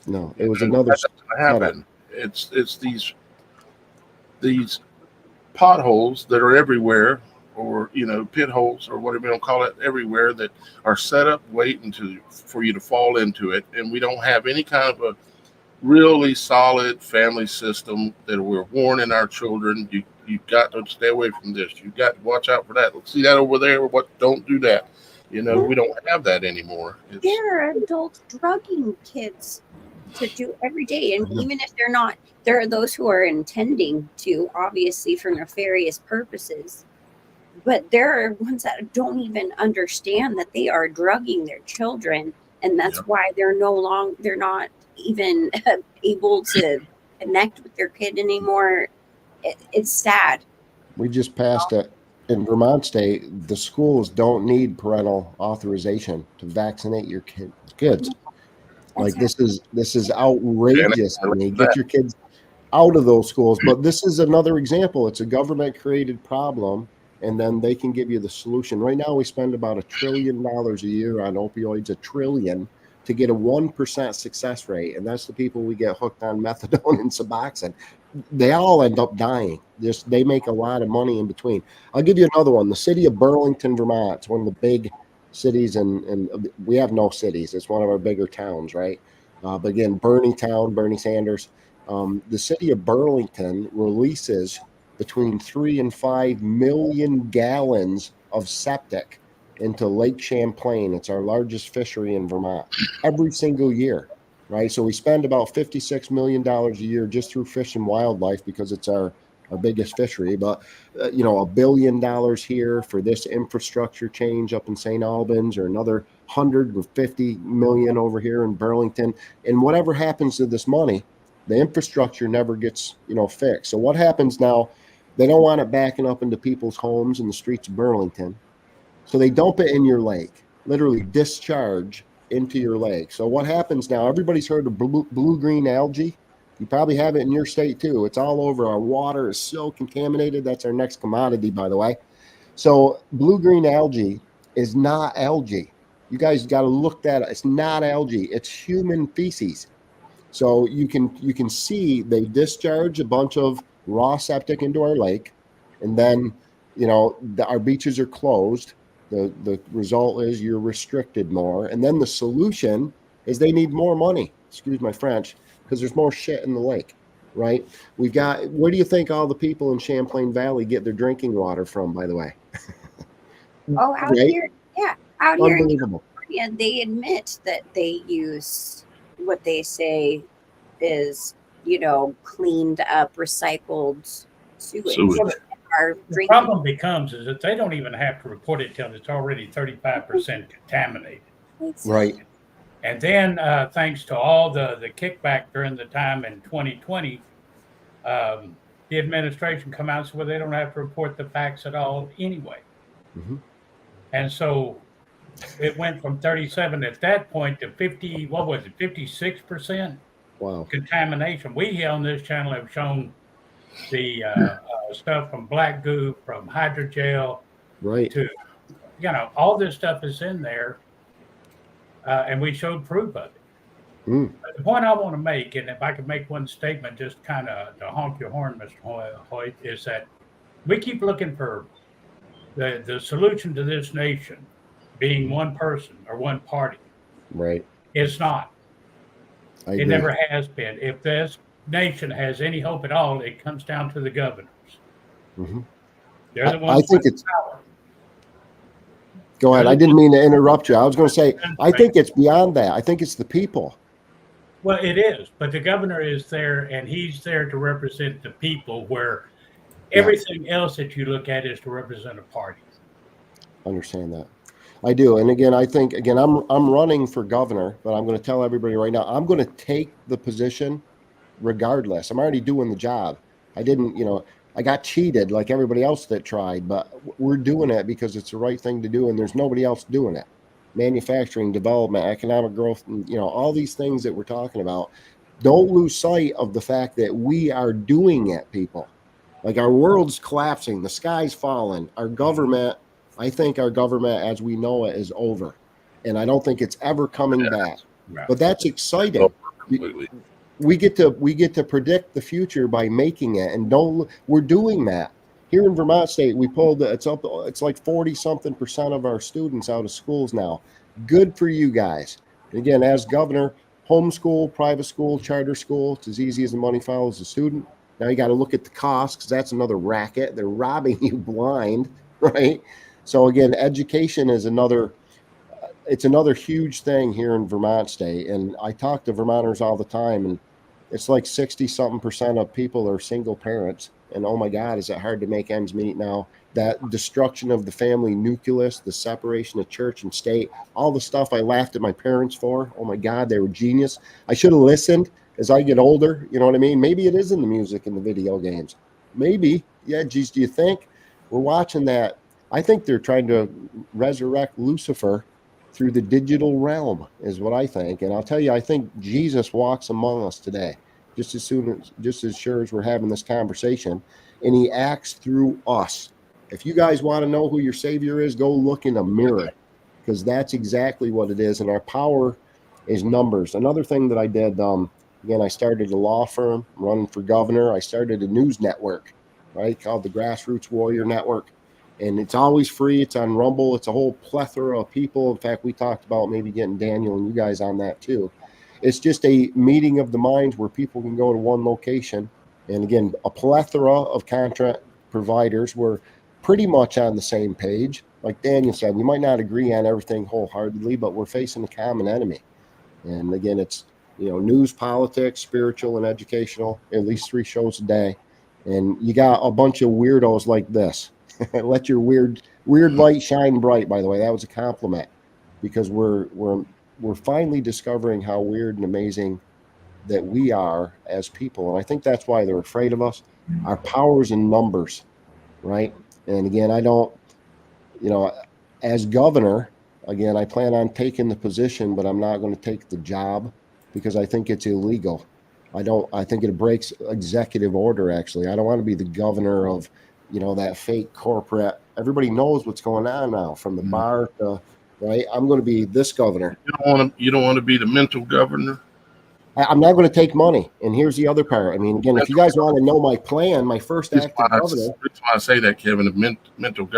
No, it was another. That doesn't happen. It's these these potholes that are everywhere, or pit holes, or whatever you want to call it, everywhere, that are set up waiting for you to fall into it. And we don't have any kind of a really solid family system that we're warning our children. You've got to stay away from this. You've got to watch out for that. See that over there? Don't do that. We don't have that anymore. There are adults drugging kids to do every day. And even if they're not, there are those who are intending to, obviously for nefarious purposes. But there are ones that don't even understand that they are drugging their children. And that's why they're not even able to connect with their kid anymore. It's sad. We just passed it in Vermont state. The schools don't need parental authorization to vaccinate your kids. Like this is outrageous. I mean, get your kids out of those schools. But this is another example. It's a government created problem, and then they can give you the solution. Right now, we spend about $1 trillion a year on opioids, $1 trillion, to get a 1% success rate. And that's the people we get hooked on methadone and Suboxone. They all end up dying. They make a lot of money in between. I'll give you another one. The city of Burlington, Vermont. It's one of the big cities, and we have no cities. It's one of our bigger towns, right? But again, Bernie town, Bernie Sanders. The city of Burlington releases between 3 and 5 million gallons of septic into Lake Champlain. It's our largest fishery in Vermont every single year, right? So we spend about $56 million a year just through fish and wildlife because it's our biggest fishery. But, $1 billion here for this infrastructure change up in St. Albans, or another $150 million over here in Burlington. And whatever happens to this money, the infrastructure never gets, fixed. So what happens now? They don't want it backing up into people's homes in the streets of Burlington. So they dump it in your lake, literally discharge into your lake. So what happens now? Everybody's heard of blue-green algae. You probably have it in your state too. It's all over. Our water is so contaminated. That's our next commodity, by the way. So blue-green algae is not algae. You guys got to look that up. It's not algae. It's human feces. So you can see they discharge a bunch of raw septic into our lake, and then our beaches are closed. The result is you're restricted more. And then the solution is they need more money, excuse my French, because there's more shit in the lake, right? Where do you think all the people in Champlain Valley get their drinking water from, by the way? Oh, out here. Yeah. Out here in California, they admit that they use what they say is, cleaned up, recycled sewage. The problem becomes is that they don't even have to report it till it's already 35% contaminated. Right. And then thanks to all the kickback during the time in 2020, the administration come out and said, well, they don't have to report the facts at all anyway. Mm-hmm. And so it went from 37 at that point to 56%? Wow. Contamination. We here on this channel have shown the stuff from black goo, from hydrogel, right, to all this stuff is in there, and we showed proof of it. But the point I want to make, and if I could make one statement, just kind of to honk your horn, Mr. Hoyt, is that we keep looking for the solution to this nation being one person or one party. Right. It's not. It never has been. If this nation has any hope at all, it comes down to the governors. Mm-hmm. They're the ones with the power. Go ahead. I didn't mean to interrupt you. I was going to say, I think it's beyond that. I think it's the people. Well, it is, but the governor is there, and he's there to represent the people, where everything else that you look at is to represent a party. Understand that. I do. And again, I think, I'm running for governor, but I'm going to tell everybody right now, I'm going to take the position regardless. I'm already doing the job. I didn't, I got cheated like everybody else that tried, but we're doing it because it's the right thing to do, and there's nobody else doing it. Manufacturing, development, economic growth, and, all these things that we're talking about. Don't lose sight of the fact that we are doing it, people. Like, our world's collapsing. The sky's falling. I think our government as we know it is over. And I don't think it's ever coming back. Right. But that's exciting. Completely. we get to predict the future by making it, and we're doing that. Here in Vermont State, we pulled it's like 40-something% of our students out of schools now. Good for you guys. And again, as governor, homeschool, private school, charter school, it's as easy as the money follows the student. Now you got to look at the cost, because that's another racket. They're robbing you blind, right? So again, education is another huge thing here in Vermont State. And I talk to Vermonters all the time, and it's like 60-something% of people are single parents. And oh my God, is it hard to make ends meet now? That destruction of the family nucleus, the separation of church and state, all the stuff I laughed at my parents for. Oh my God, they were genius. I should have listened as I get older. You know what I mean? Maybe it is in the music and the video games. Maybe. Yeah, geez, do you think? We're watching that. I think they're trying to resurrect Lucifer through the digital realm, is what I think. And I'll tell you, I think Jesus walks among us today, just as sure as we're having this conversation, and he acts through us. If you guys want to know who your Savior is, go look in a mirror, because that's exactly what it is. And our power is numbers. Another thing that I did, again, I started a law firm, running for governor. I started a news network, right, called the Grassroots Warrior Network. And it's always free. It's on Rumble. It's a whole plethora of people. In fact, we talked about maybe getting Daniel and you guys on that too. It's just a meeting of the minds where people can go to one location. And again, a plethora of content providers. We're pretty much on the same page. Like Daniel said, we might not agree on everything wholeheartedly, but we're facing a common enemy. And again, it's, news, politics, spiritual, and educational, at least 3 shows a day. And you got a bunch of weirdos like this. Let your weird light shine bright. By the way, that was a compliment, because we're finally discovering how weird and amazing that we are as people. And I think that's why they're afraid of us. Our power's in numbers, right? And again, I don't, as governor, again, I plan on taking the position, but I'm not going to take the job, because I think it's illegal. I think it breaks executive order, actually. I don't want to be the governor of, that fake corporate. Everybody knows what's going on now, from the bar to, right? I'm going to be this governor. You don't want to be the mental governor. I'm not going to take money. And here's the other part. I mean, again, if you guys want to know my plan, my first act as governor. That's why I say that, Kevin. The mental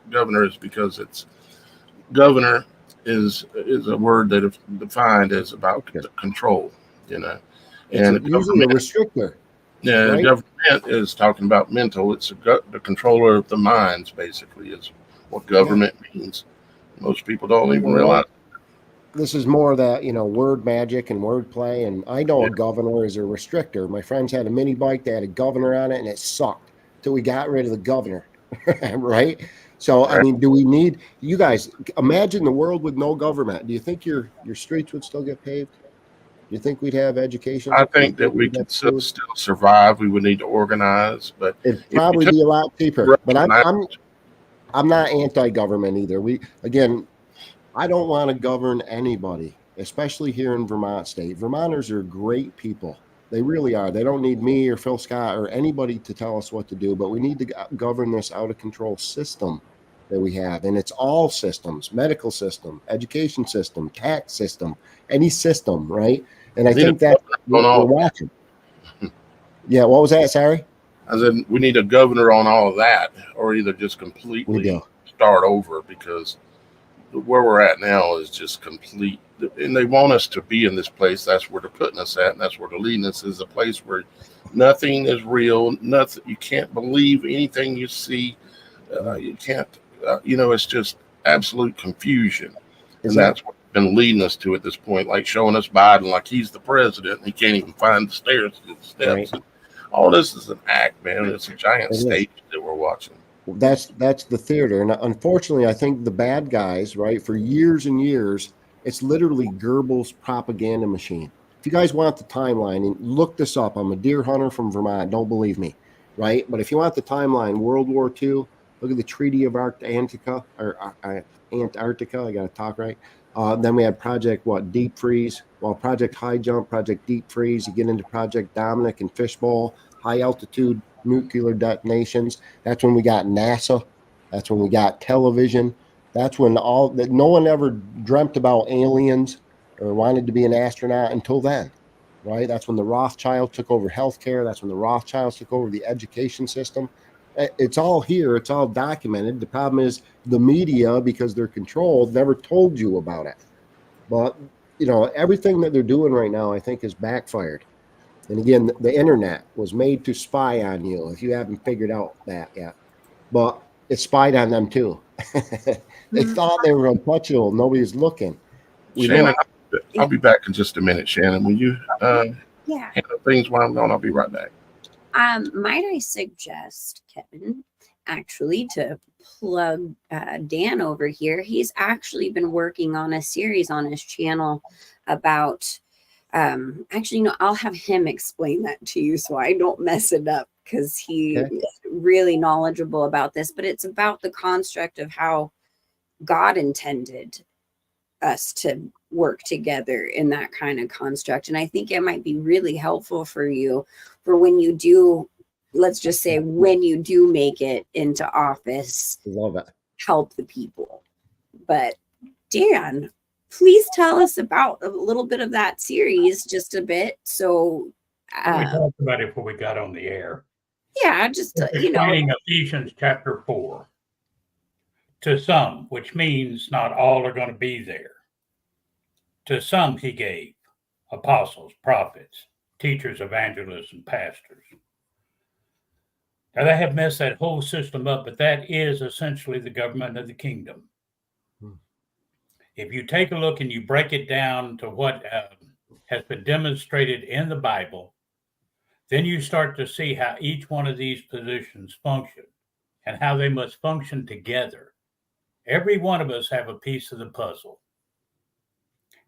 governor is because it's governor is a word that is defined as about control, and usually a restrictor. Yeah, right? The government is talking about mental. It's the controller of the minds, basically, is what government means. Most people don't even realize. This is more that, word magic and word play. And I know a governor is a restrictor. My friends had a mini bike. They had a governor on it, and it sucked till we got rid of the governor, right? So, I mean, do we need, you guys, imagine the world with no government. Do you think your streets would still get paved? Do you think we'd have education? I think that we could still survive. We would need to organize, but it'd probably be a lot cheaper. But I'm not anti-government either. I don't want to govern anybody, especially here in Vermont State. Vermonters are great people. They really are. They don't need me or Phil Scott or anybody to tell us what to do, but we need to govern this out of control system that we have. And it's all systems: medical system, education system, tax system, any system, right? And I think that's what we're watching. Yeah, what was that, Sorry? I said we need a governor on all of that, or either just completely start over, because where we're at now is just complete. And they want us to be in this place. That's where they're putting us at, and that's where they're leading us, is a place where nothing is real. Nothing. You can't believe anything you see. You can't. It's just absolute confusion, and that's what's been leading us to at this point. Like showing us Biden like he's the president, and he can't even find the stairs to the steps. Right. All this is an act, man. It's a giant stage that we're watching. That's the theater. And unfortunately, I think the bad guys, right, for years and years, it's literally Goebbels' propaganda machine. If you guys want the timeline, and look this up, I'm a deer hunter from Vermont, don't believe me, right? But if you want the timeline, World War II, look at the Treaty of Antarctica, I got to talk right. Then we had Project Deep Freeze. Well, Project High Jump, Project Deep Freeze. You get into Project Dominic and Fishbowl, high altitude nuclear detonations. That's when we got NASA. That's when we got television. That's when no one ever dreamt about aliens or wanted to be an astronaut until then, right? That's when the Rothschild took over healthcare. That's when the Rothschilds took over the education system. It's all here. It's all documented. The problem is the media, because they're controlled, never told you about it. But, everything that they're doing right now, I think, is backfired. And again, the internet was made to spy on you, if you haven't figured out that yet. But it spied on them too. They thought they were untouchable. Nobody's looking. Shannon, I'll be back in just a minute. Shannon, will you handle things while I'm gone? I'll be right back. Might I suggest, Kevin, actually, to plug Dan over here? He's actually been working on a series on his channel about, I'll have him explain that to you so I don't mess it up, because he is really knowledgeable about this. But it's about the construct of how God intended us to work together in that kind of construct. And I think it might be really helpful for you for when you do, let's just say, when you do make it into office, love it, help the people. But Dan, please tell us about a little bit of that series, just a bit. So we talked about it before we got on the air. Yeah, just explaining Ephesians chapter 4 to some, which means not all are going to be there. To some he gave apostles, prophets, teachers, evangelists, and pastors. Now they have messed that whole system up, but that is essentially the government of the kingdom. If you take a look and you break it down to what has been demonstrated in the Bible, then you start to see how each one of these positions function and how they must function together. Every one of us have a piece of the puzzle.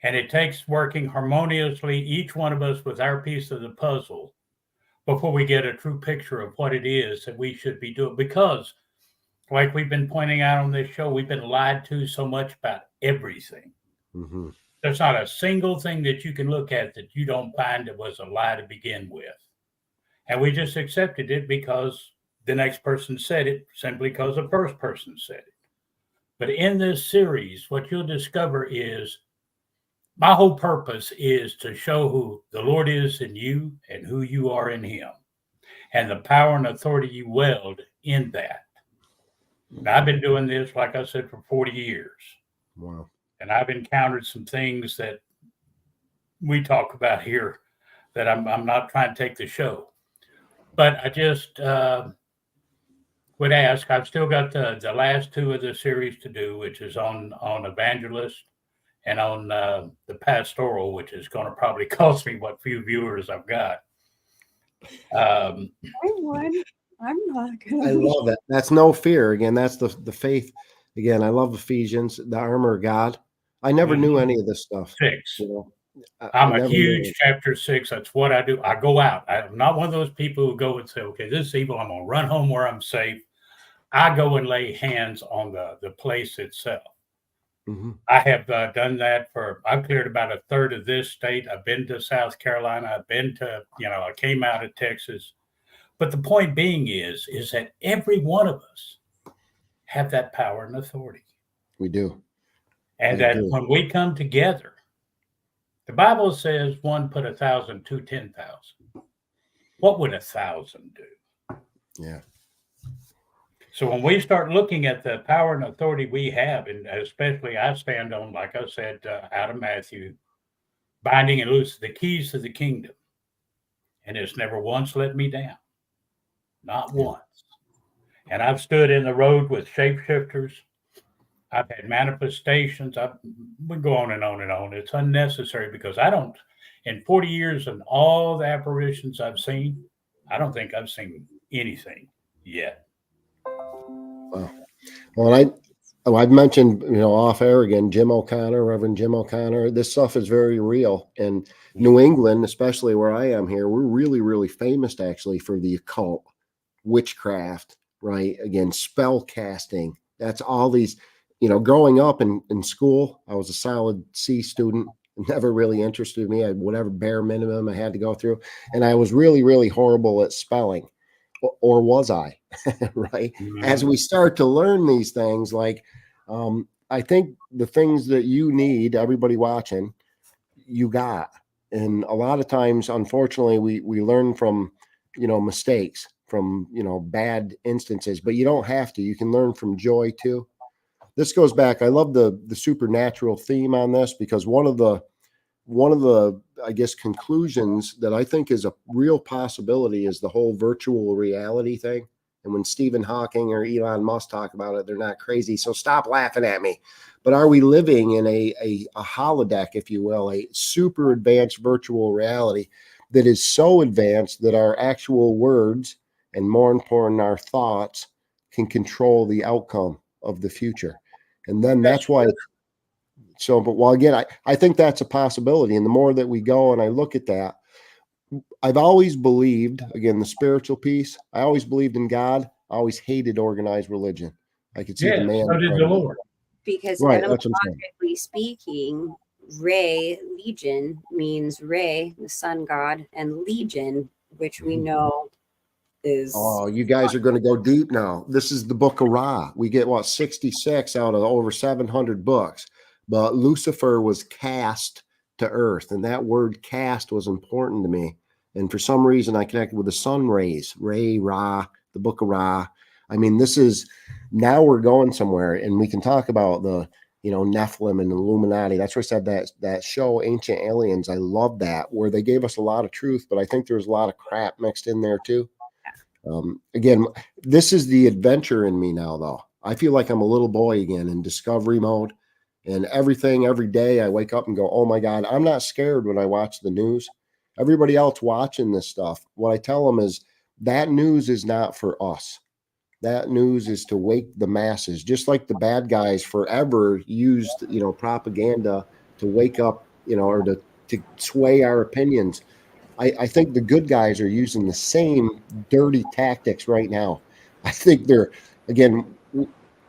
And it takes working harmoniously, each one of us with our piece of the puzzle, before we get a true picture of what it is that we should be doing. Because, like we've been pointing out on this show, we've been lied to so much about everything. Mm-hmm. There's not a single thing that you can look at that you don't find it was a lie to begin with. And we just accepted it because the next person said it, simply because the first person said it. But in this series, what you'll discover is my whole purpose is to show who the Lord is in you and who you are in him, and the power and authority you wield in that. Now, I've been doing this, like I said, for 40 years. Wow. And I've encountered some things that we talk about here that I'm not trying to take the show. But I just would ask, I've still got the last two of the series to do, which is on evangelist and on the pastoral, which is going to probably cost me what few viewers I've got. I'm not gonna. I love it. That's no fear. Again, that's the faith. Again, I love Ephesians, the armor of God. I never knew any of this stuff. 6. I'm a huge chapter 6. That's what I do. I go out. I'm not one of those people who go and say, okay, this is evil. I'm going to run home where I'm safe. I go and lay hands on the place itself. Mm-hmm. I have done that I've cleared about a third of this state. I've been to South Carolina. I've been to, I came out of Texas. But the point being is that every one of us have that power and authority. We do. And when we come together, the Bible says 1 put 1,000, 2 10,000. What would 1,000 do? Yeah. So when we start looking at the power and authority we have, and especially I stand on, like I said, out of Matthew, binding and loose the keys to the kingdom. And it's never once let me down. Not once. And I've stood in the road with shapeshifters. I've had manifestations. We go on and on and on. It's unnecessary because in 40 years and all the apparitions I've seen, I don't think I've seen anything yet. Wow. Well, I've mentioned, off air again, Reverend Jim O'Connor. This stuff is very real. And New England, especially where I am here, we're really, really famous actually for the occult, witchcraft, right? Again, spell casting. That's all these, growing up in school, I was a solid C student. Never really interested me. I had whatever bare minimum I had to go through. And I was really, really horrible at spelling. Or was I? Right? Mm-hmm. As we start to learn these things, like I think the things that you need, everybody watching, you got. And a lot of times, unfortunately, we learn from, mistakes, from, bad instances, but you don't have to. You can learn from joy too. This goes back. I love the supernatural theme on this, because one of the I guess conclusions that I think is a real possibility is the whole virtual reality thing. And when Stephen Hawking or Elon Musk talk about it, they're not crazy. So stop laughing at me. But are we living in a holodeck, if you will, a super advanced virtual reality that is so advanced that our actual words, and more important, our thoughts, can control the outcome of the future? And then that's why. So, but well, again, I think that's a possibility. And the more that we go and I look at that, I've always believed, again, the spiritual piece, I always believed in God. I always hated organized religion. I could see the man. So did the Lord. Because right, etymologically speaking, Re, legion, means Re, the sun god, and legion, which we know is. Oh, you guys are going to go deep now. This is the book of Ra. We get, 66 out of over 700 books. But Lucifer was cast to earth, and that word cast was important to me. And for some reason, I connected with the sun rays, Ra, the book of Ra. I mean, this is, now we're going somewhere, and we can talk about the, Nephilim and Illuminati. That's why I said that show, Ancient Aliens. I love that, where they gave us a lot of truth, but I think there's a lot of crap mixed in there too. Again, this is the adventure in me now, though. I feel like I'm a little boy again in discovery mode. And everything, every day I wake up and go, oh my God, I'm not scared when I watch the news. Everybody else watching this stuff, what I tell them is that news is not for us. That news is to wake the masses, just like the bad guys forever used, propaganda to wake up, or to sway our opinions. I think the good guys are using the same dirty tactics right now. I think they're, again,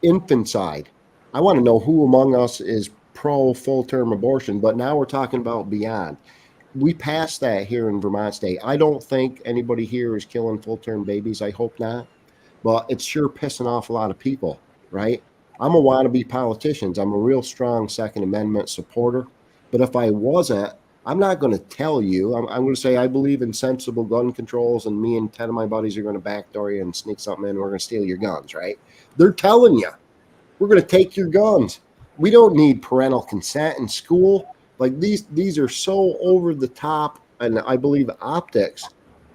infanticide. I want to know who among us is pro full-term abortion, but now we're talking about beyond. We passed that here in Vermont State. I don't think anybody here is killing full-term babies. I hope not. But it's sure pissing off a lot of people, right? I'm a wannabe politician. I'm a real strong Second Amendment supporter. But if I wasn't, I'm not going to tell you. I'm going to say I believe in sensible gun controls, and me and 10 of my buddies are going to backdoor you and sneak something in. And we're going to steal your guns, right? They're telling you. We're going to take your guns. We don't need parental consent in school. Like these are so over the top, and I believe optics,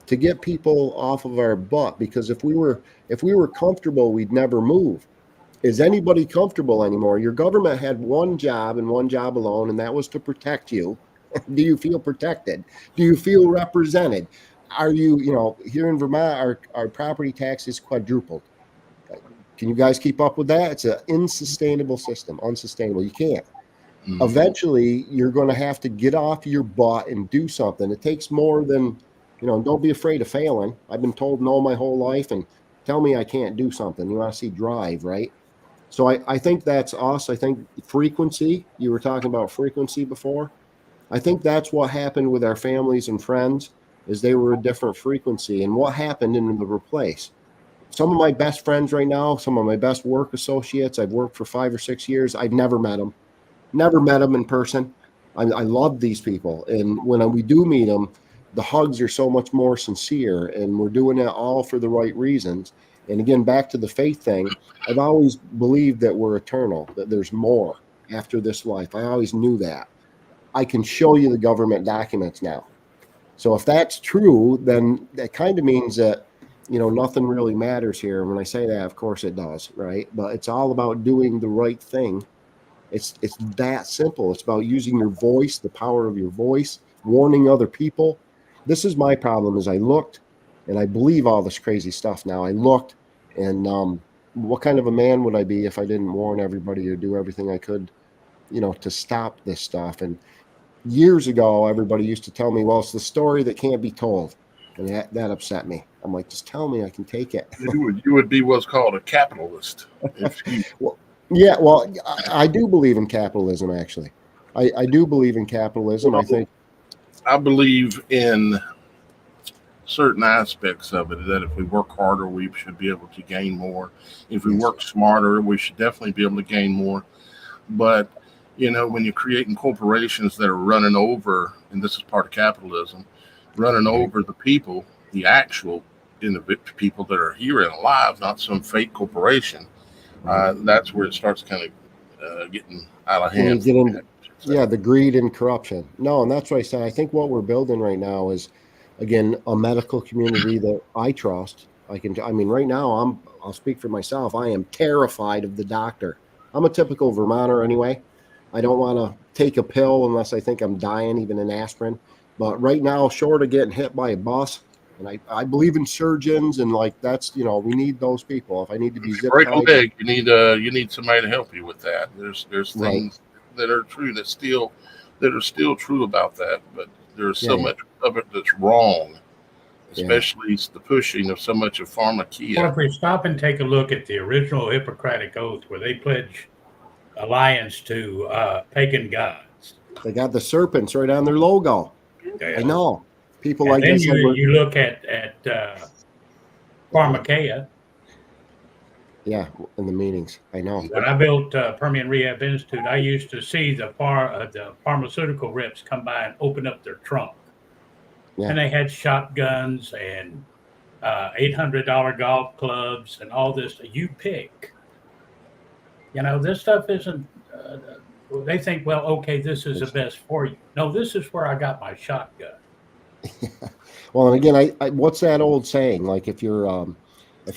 to get people off of our butt. Because if we were comfortable, we'd never move. Is anybody comfortable anymore? Your government had one job and one job alone, and that was to protect you. Do you feel protected? Do you feel represented? Are you, here in Vermont, our property tax is quadrupled. Can you guys keep up with that? It's an unsustainable system. Unsustainable. You can't. Mm-hmm. Eventually, you're going to have to get off your butt and do something. It takes more than, don't be afraid of failing. I've been told no my whole life, and tell me I can't do something. You want to see drive, right? So I think that's us. I think frequency, you were talking about frequency before. I think that's what happened with our families and friends, is they were a different frequency. And what happened in the replace? Some of my best friends right now, some of my best work associates, I've worked for 5 or 6 years. I've never met them in person. I love these people. And when we do meet them, the hugs are so much more sincere, and we're doing it all for the right reasons. And again, back to the faith thing, I've always believed that we're eternal, that there's more after this life. I always knew that. I can show you the government documents now. So if that's true, then that kind of means that, nothing really matters here. And when I say that, of course it does, right? But it's all about doing the right thing. It's that simple. It's about using your voice, the power of your voice, warning other people. This is my problem, is I looked, and I believe all this crazy stuff now. I looked, and what kind of a man would I be if I didn't warn everybody or do everything I could, to stop this stuff? And years ago, everybody used to tell me, well, it's the story that can't be told. And that upset me. I'm like, just tell me, I can take it. You would be what's called a capitalist. Well, I do believe in capitalism, actually. I do believe in capitalism. I believe in certain aspects of it, that if we work harder, we should be able to gain more. If we work smarter, we should definitely be able to gain more. But you know, when you're creating corporations that are running over, and this is part of capitalism, running over the people, the actual people that are here and alive, not some fake corporation. That's where it starts kind of getting out of hand. Yeah, the greed and corruption. No, and that's what I said. I think what we're building right now is, again, a medical community that I trust. I mean, right now, I'll speak for myself. I am terrified of the doctor. I'm a typical Vermonter anyway. I don't want to take a pill unless I think I'm dying, even an aspirin. But right now, short of getting hit by a bus, and I believe in surgeons, and like that's, you know, we need those people. If I need to be zip break a tied, leg, you need somebody to help you with that. There's right. things that are true that are still true about that, but there's so much of it that's wrong, especially the pushing of so much of pharmakia. Well, if we stop and take a look at the original Hippocratic Oath, where they pledge alliance to pagan gods, they got the serpents right on their logo. I know people and like then this. you look at pharmakia. Yeah, in the meetings, I know. When I built Permian Rehab Institute, I used to see the pharmaceutical reps come by and open up their trunk, and they had shotguns and $800 golf clubs and all this. You pick. You know, this stuff isn't. They think, well, okay, this is the best for you. No, this is where I got my shotgun. Well, and again, I what's that old saying? Like, if you're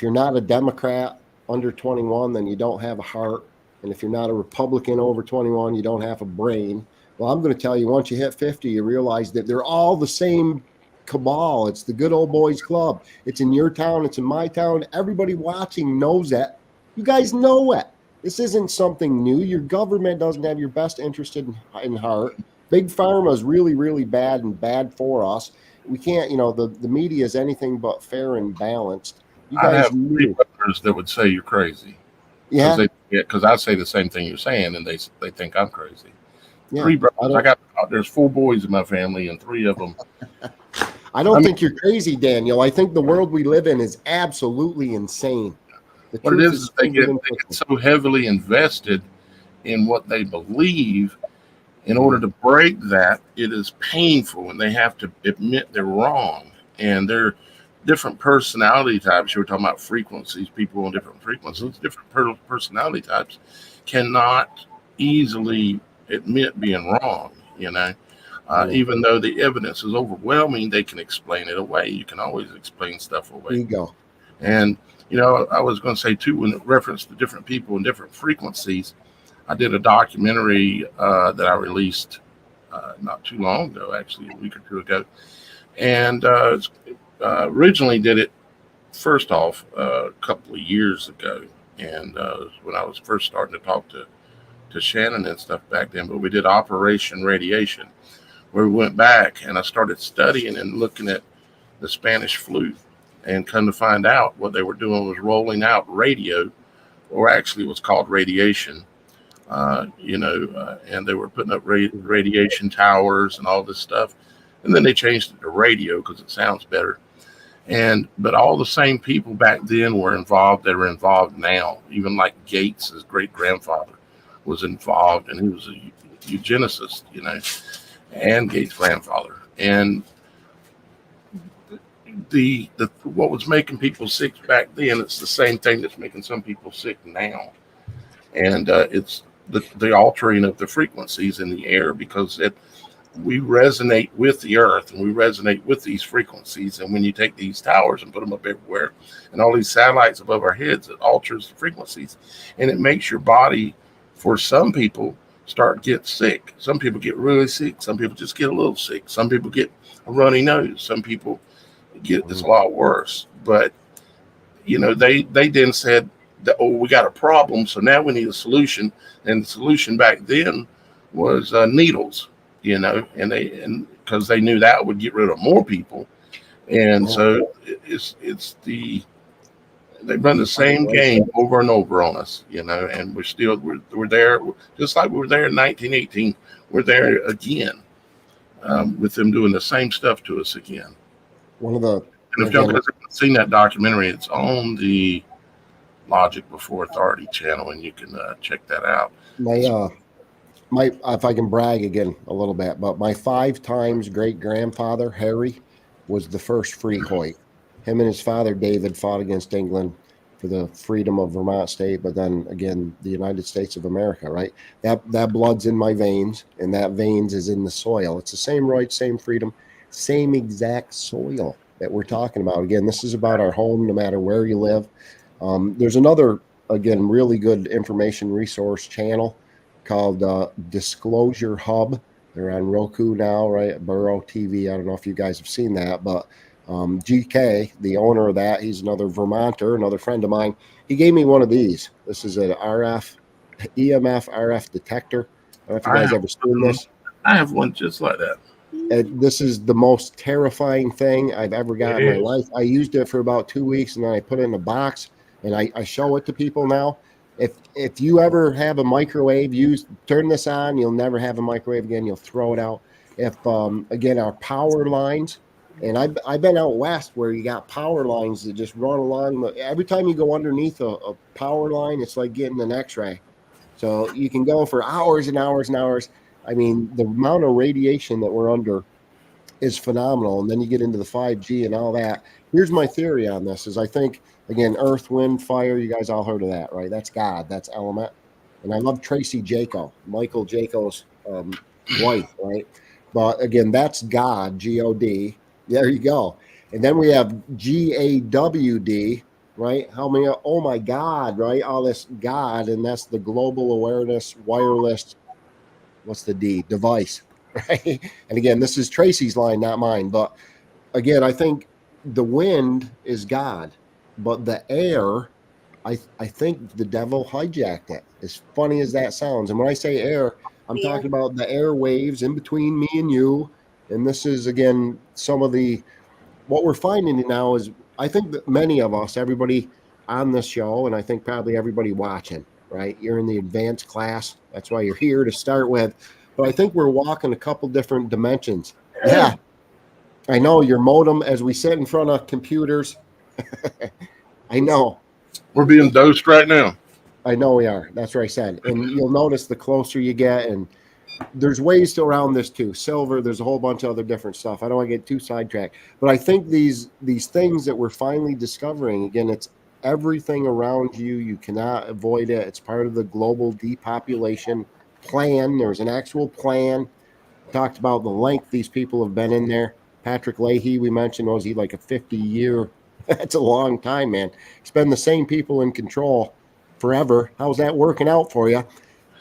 not a Democrat under 21, then you don't have a heart, and if you're not a Republican over 21, you don't have a brain. Well, I'm going to tell you, once you hit 50, you realize that they're all the same cabal. It's the good old boys club. It's in your town. It's in my town. Everybody watching knows that. You guys know it. This isn't something new. Your government doesn't have your best interest in heart. Big pharma is really, really bad and bad for us. We can't, you know, the media is anything but fair and balanced. You guys I have three brothers that would say you're crazy. Yeah. Because I say the same thing you're saying, and they think I'm crazy. Yeah. Three brothers. There's 4 boys in my family, and 3 of them. I don't think you're crazy, Daniel. I think the world we live in is absolutely insane. What it is they get so heavily invested in what they believe. In order to break that, it is painful, and they have to admit they're wrong. And they're different personality types. You were talking about frequencies, people on different frequencies. Different personality types cannot easily admit being wrong, you know. Even though the evidence is overwhelming, they can explain it away. You can always explain stuff away. There you go. And, you know, I was going to say, too, when it referenced to different people and different frequencies, I did a documentary that I released not too long ago, actually, a week or 2 ago. And originally did it, first off, a couple of years ago. And when I was first starting to talk to Shannon and stuff back then. But we did Operation Radiation, where we went back and I started studying and looking at the Spanish flu, and come to find out what they were doing was rolling out radio, or actually it was called radiation, and they were putting up radiation towers and all this stuff. And then they changed it to radio because it sounds better. But all the same people back then were involved that are involved now. Even like Gates, his great grandfather, was involved, and he was a eugenicist, you know, and Gates' grandfather. And the what was making people sick back then, it's the same thing that's making some people sick now. And it's the altering of the frequencies in the air, because we resonate with the earth and we resonate with these frequencies. And when you take these towers and put them up everywhere and all these satellites above our heads, it alters the frequencies, and it makes your body, for some people, get sick. Some people get really sick. Some people just get a little sick. Some people get a runny nose. Some people get it's a lot worse. But, you know, they then said that, oh, we got a problem, so now we need a solution. And the solution back then was needles, you know, and because they knew that would get rid of more people. And so they run the same game over and over on us, you know, and we're there, just like we were there in 1918. We're there again, with them doing the same stuff to us again. And if y'all haven't seen that documentary, it's on the Logic Before Authority channel, and you can check that out. if I can brag again a little bit, but my 5 times great grandfather, Harry, was the first free Hoyt. Him and his father, David, fought against England for the freedom of Vermont state, but then again, the United States of America, right? That blood's in my veins, and that veins is in the soil. It's the same right, same freedom, same exact soil that we're talking about. Again, this is about our home, no matter where you live. There's another, again, really good information resource channel called Disclosure Hub. They're on Roku now, right? Burrow TV. I don't know if you guys have seen that, but GK, the owner of that, he's another Vermonter, another friend of mine. He gave me one of these. This is an EMF RF detector. I don't know if you guys ever seen this. I have one just like that. This is the most terrifying thing I've ever got in my life. I used it for about 2 weeks, and then I put it in a box, and I show it to people now. If you ever have a microwave, turn this on. You'll never have a microwave again. You'll throw it out. If again, our power lines, and I've been out west where you got power lines that just run along. Every time you go underneath a power line, it's like getting an X-ray. So you can go for hours and hours and hours. I mean, the amount of radiation that we're under is phenomenal. And then you get into the 5G and all that. Here's my theory on this: is I think, again, earth, wind, fire, you guys all heard of that, right? That's God, that's element. And I love Tracy Jaco, Michael Jaco's wife, right? But again, that's God, G-O-D. There you go. And then we have G-A-W-D, right? How many? Oh my God, right? All this God, and that's the global awareness wireless. What's the D? Device, right? And again, this is Tracy's line, not mine. But again, I think the wind is God, but the air, I think the devil hijacked it. As funny as that sounds. And when I say air, I'm talking about the air waves in between me and you. And this is, again, some of what we're finding now is, I think that many of us, everybody on this show, and I think probably everybody watching, right? You're in the advanced class. That's why you're here to start with. But I think we're walking a couple different dimensions. Yeah. I know your modem as we sit in front of computers. I know. We're being dosed right now. I know we are. That's what I said. And you'll notice the closer you get, and there's ways to around this too. Silver, there's a whole bunch of other different stuff. I don't want to get too sidetracked. But I think these things that we're finally discovering, again, it's everything around you. You cannot avoid it. It's part of the global depopulation plan. There's an actual plan. Talked about the length these people have been in there. Patrick Leahy, we mentioned, was he like a 50-year? That's a long time, man. It's been the same people in control forever. How's that working out for you?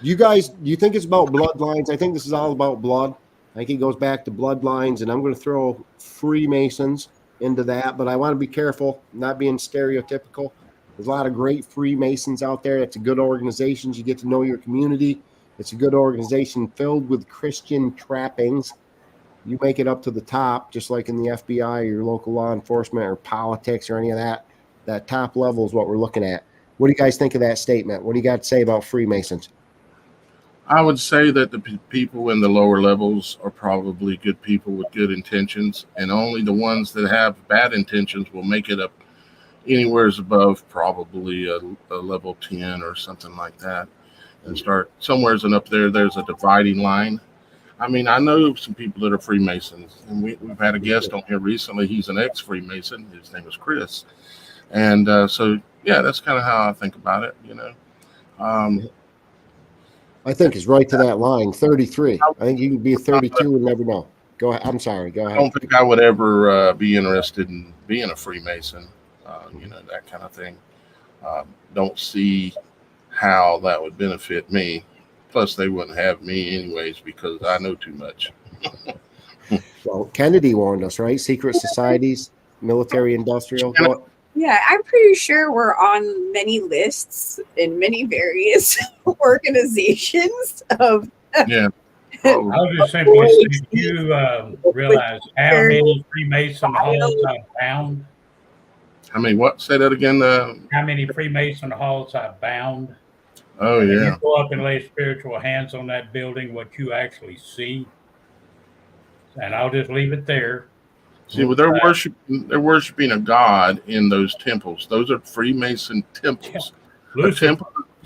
You guys, do you think it's about bloodlines? I think this is all about blood. I think it goes back to bloodlines, and I'm going to throw Freemasons into that, but I want to be careful, not being stereotypical. There's a lot of great Freemasons out there. It's a good organization. You get to know your community. It's a good organization filled with Christian trappings. You make it up to the top, just like in the FBI or your local law enforcement or politics or any of that. That top level is what we're looking at. What do you guys think of that statement? What do you got to say about Freemasons? I would say that the people in the lower levels are probably good people with good intentions, and only the ones that have bad intentions will make it up anywhere above probably a level 10 or something like that, and start somewhere's and up there. There's a dividing line. I mean, I know some people that are Freemasons, and we've had a guest on here recently. He's an ex-Freemason. His name is Chris. And so, yeah, that's kind of how I think about it, you know. I think it's right to that line, 33. I think you can be 32 and never know. Go ahead. I'm sorry. Go ahead. I don't think I would ever be interested in being a Freemason, you know, that kind of thing. Don't see how that would benefit me. Plus, they wouldn't have me anyways because I know too much. Well, Kennedy warned us, right? Secret societies, military, industrial. Yeah, I'm pretty sure we're on many lists in many various organizations of. Yeah. I'll just simply say, do you realize how many Freemason halls I've bound? I mean, what? Say that again. How many Freemason halls I've bound? Oh, yeah. You go up and lay spiritual hands on that building, what you actually see. And I'll just leave it there. See, well, they're worshiping a god in those temples. Those are Freemason temples. Yeah.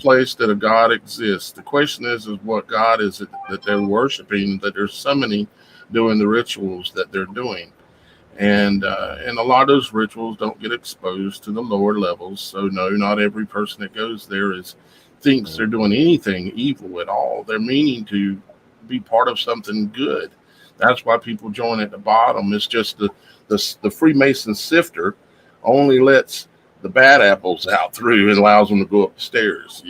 place that a God exists. The question is what God is it that they're worshiping, that they're summoning, doing the rituals that they're doing. And a lot of those rituals don't get exposed to the lower levels. So no, not every person that goes there thinks they're doing anything evil at all. They're meaning to be part of something good. That's why people join at the bottom. It's just the Freemason sifter only lets the bad apples out through and allows them to go up the stairs.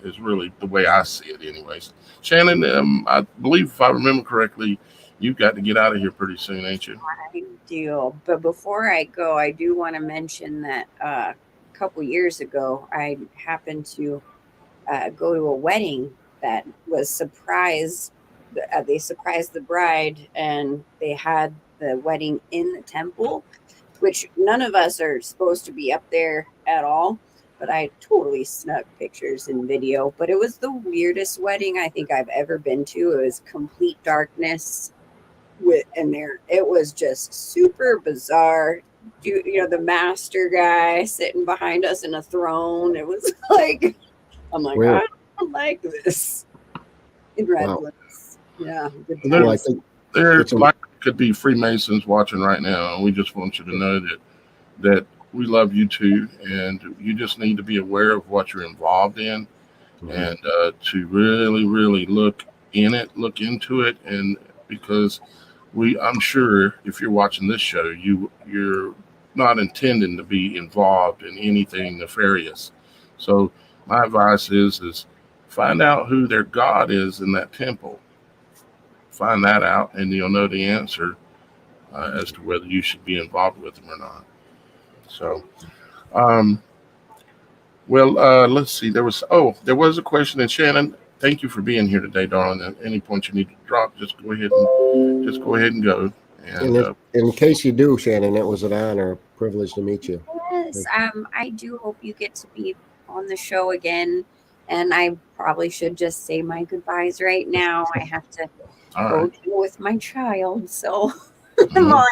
Is really the way I see it anyways. Shannon, I believe if I remember correctly, you've got to get out of here pretty soon, ain't you? I do. But before I go, I do want to mention that a couple years ago, I happened to go to a wedding that was surprised. They surprised the bride, and they had the wedding in the temple, which none of us are supposed to be up there at all. But I totally snuck pictures and video. But it was the weirdest wedding I think I've ever been to. It was complete darkness. It was just super bizarre. The master guy sitting behind us in a throne. It was like, I'm like, Weird. I don't like this. In Redlands. Yeah. There could be Freemasons watching right now, and we just want you to know that we love you too, and you just need to be aware of what you're involved in, and to really, really look into it, and because I'm sure if you're watching this show, you're not intending to be involved in anything nefarious. So my advice is find out who their God is in that temple. Find that out, and you'll know the answer as to whether you should be involved with them or not. So, let's see. There was a question, and Shannon, thank you for being here today, darling. At any point you need to drop, just go ahead and go. And in case you do, Shannon, it was an honor, privilege to meet you. Yes, I do hope you get to be on the show again. And I probably should just say my goodbyes right now. I have to go deal with my child. So I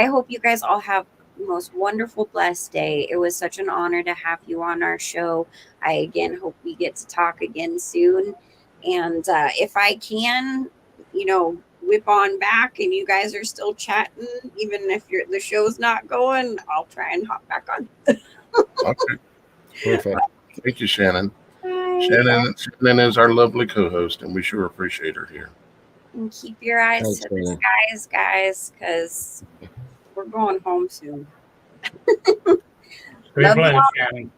hope you guys all have the most wonderful, blessed day. It was such an honor to have you on our show. I again hope we get to talk again soon. And if I can, whip on back and you guys are still chatting, even if the show's not going, I'll try and hop back on. Okay. Perfect. Thank you, Shannon. Bye. Shannon is our lovely co-host, and we sure appreciate her here. And keep your eyes to the skies, guys, because we're going home soon. Love you, Shannon.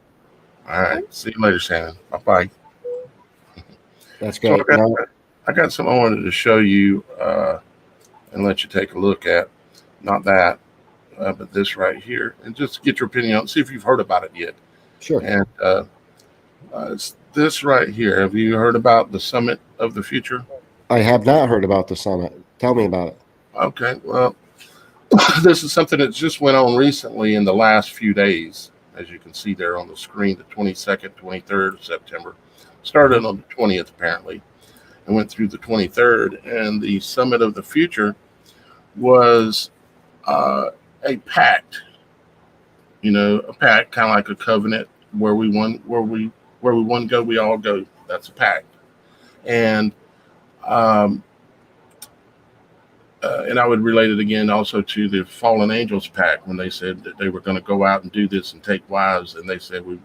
All right. See you later, Shannon. Bye-bye. That's great. I got something I wanted to show you and let you take a look at. Not that, but this right here. And just get your opinion on it. See if you've heard about it yet. Sure. And it's this right here. Have you heard about the Summit of the Future? I have not heard about the summit. Tell me about it. Okay. Well, this is something that just went on recently in the last few days. As you can see there on the screen, the 22nd, 23rd of September. Started on the 20th, apparently, and went through the 23rd. And the Summit of the Future was a pact. A pact, kind of like a covenant, where we one go, we all go. That's a pact. And I would relate it again also to the fallen angels pact, when they said that they were going to go out and do this and take wives, and they said we've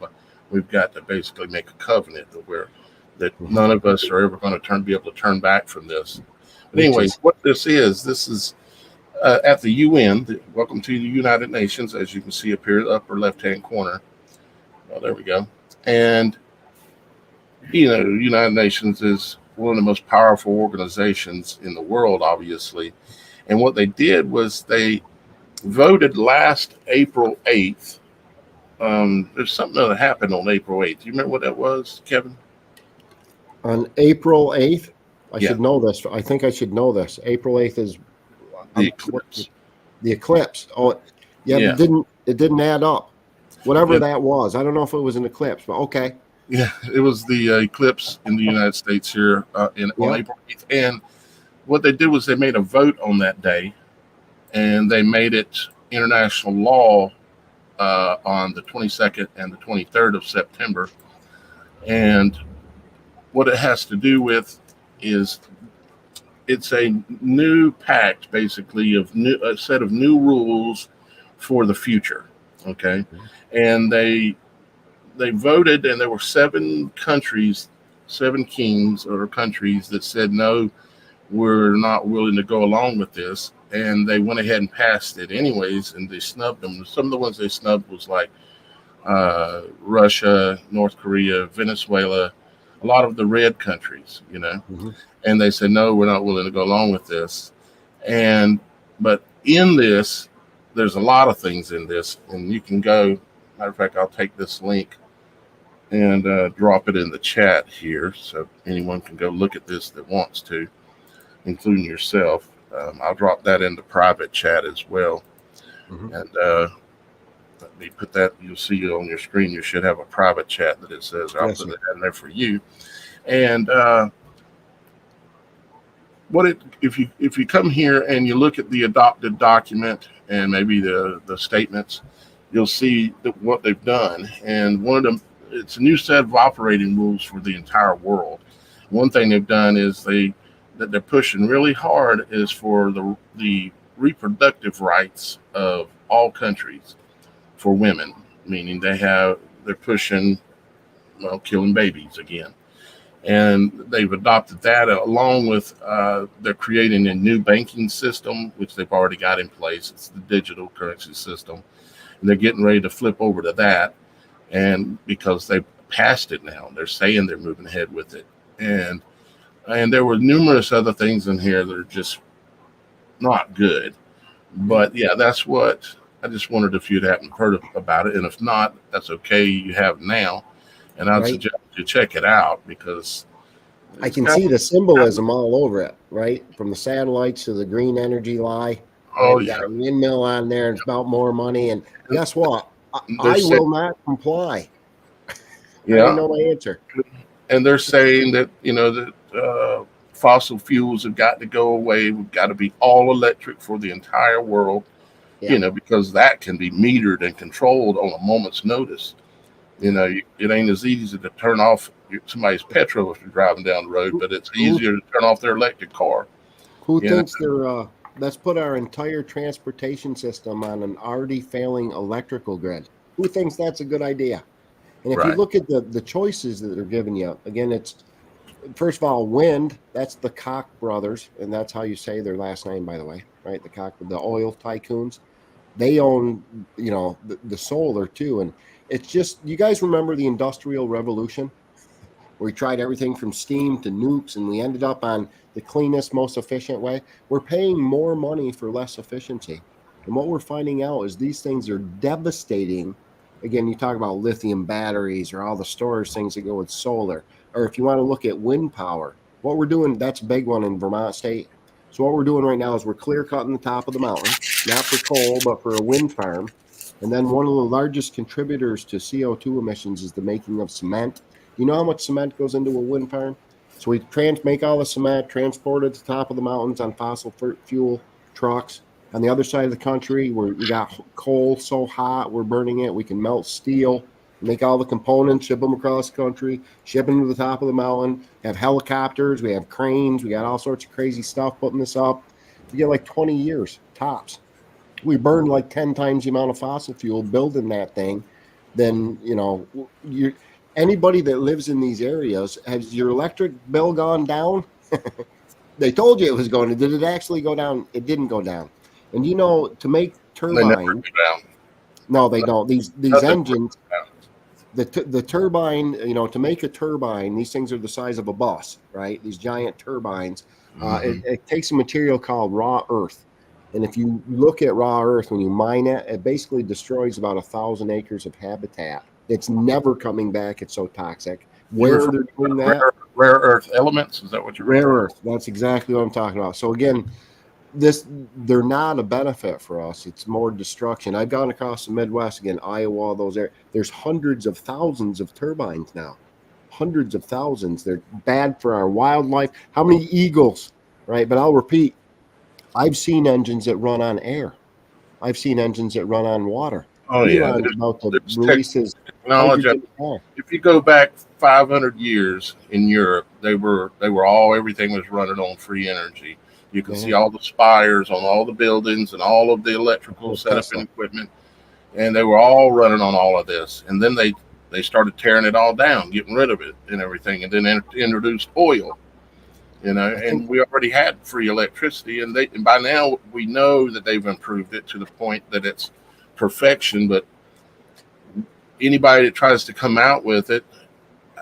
got to basically make a covenant that none of us are ever going to be able to turn back from this. But anyways, what this is at the UN. Welcome to the United Nations, as you can see up here in the upper left-hand corner. Oh, there we go. And the United Nations is one of the most powerful organizations in the world, obviously. And what they did was they voted last April 8th. There's something that happened on April 8th. Do you remember what that was, Kevin? On April 8th? I should know this. I think I should know this. April 8th is the eclipse. The eclipse. Oh, yeah. It didn't add up. Whatever that was. I don't know if it was an eclipse, but okay. Yeah, it was the eclipse in the United States here on April 8th. And what they did was they made a vote on that day, and they made it international law on the 22nd and the 23rd of September. And what it has to do with is it's a new pact, basically, of a set of new rules for the future. Okay. And they voted, and there were 7 countries, 7 kings or countries that said, no, we're not willing to go along with this. And they went ahead and passed it anyways, and they snubbed them. Some of the ones they snubbed was like Russia, North Korea, Venezuela, a lot of the red countries, and they said, no, we're not willing to go along with this. But in this, there's a lot of things in this, and you can go, matter of fact, I'll take this link and drop it in the chat here so anyone can go look at this that wants to, including yourself. I'll drop that in the private chat as well. And let me put that, you'll see on your screen, you should have a private chat that it says, I'll put it in there for you. And if you come here and you look at the adopted document and maybe the statements, you'll see what they've done. And one of them, it's a new set of operating rules for the entire world. One thing they've done is that they're pushing really hard is for the reproductive rights of all countries for women, meaning they're pushing, killing babies again. And they've adopted that along with they're creating a new banking system, which they've already got in place. It's the digital currency system. And they're getting ready to flip over to that. And because they've passed it now, they're saying they're moving ahead with it. And there were numerous other things in here that are just not good. But yeah, that's what I just wondered if you'd haven't heard about it. And if not, that's okay. You have now. And I'd suggest you check it out because I can see the symbolism all over it, right? From the satellites to the green energy lie. Oh, you got a windmill on there, and it's about more money. And guess what? I will not comply. Yeah. I know my answer. And they're saying that, that fossil fuels have got to go away. We've got to be all electric for the entire world, because that can be metered and controlled on a moment's notice. It ain't as easy to turn off somebody's petrol if you're driving down the road, but it's easier to turn off their electric car. Who thinks let's put our entire transportation system on an already failing electrical grid? Who thinks that's a good idea? And if you look at the choices that they're giving you, again, it's, first of all, wind, that's the Koch brothers, and that's how you say their last name, by the way, right? The Koch, the oil tycoons. They own, the solar too. And it's just, you guys remember the Industrial Revolution, where we tried everything from steam to nukes, and we ended up on the cleanest, most efficient way? We're paying more money for less efficiency. And what we're finding out is these things are devastating. Again, you talk about lithium batteries or all the storage things that go with solar. Or if you want to look at wind power, what we're doing, that's a big one in Vermont State. So what we're doing right now is we're clear cutting the top of the mountain, not for coal, but for a wind farm. And then one of the largest contributors to CO2 emissions is the making of cement. You know how much cement goes into a wind farm? So we make all the cement, transport it to the top of the mountains on fossil fuel trucks. On the other side of the country, we got coal so hot, we're burning it. We can melt steel, make all the components, ship them across the country, ship them to the top of the mountain, have helicopters, we have cranes, we got all sorts of crazy stuff putting this up. We get like 20 years, tops. We burn like 10 times the amount of fossil fuel building that thing. Then, anybody that lives in these areas, has your electric bill gone down? They told you it was going to. Did it actually go down? It didn't go down. And to make turbines, no, they don't. These engines, the turbine, to make a turbine, these things are the size of a bus, right? These giant turbines. It takes a material called raw earth. And if you look at raw earth, when you mine it, it basically destroys about 1,000 acres of habitat. It's never coming back. It's so toxic. Where they're doing that? Rare earth elements? Is that what you're rare earth? That's exactly what I'm talking about. So again, they're not a benefit for us. It's more destruction. I've gone across the Midwest, again, Iowa, those areas. There's hundreds of thousands of turbines now. Hundreds of thousands. They're bad for our wildlife. How many eagles, right? But I'll repeat, I've seen engines that run on air. I've seen engines that run on water. Oh yeah, Elon's about to there's release his technology. hydrogen car. If you go back 500 years in Europe, they were all, everything was running on free energy. You can see all the spires on all the buildings and all of the electrical setup and equipment, and they were all running on all of this. And then they started tearing it all down, getting rid of it and everything, and then introduced oil. And we already had free electricity, and by now we know that they've improved it to the point that it's perfection. But anybody that tries to come out with it,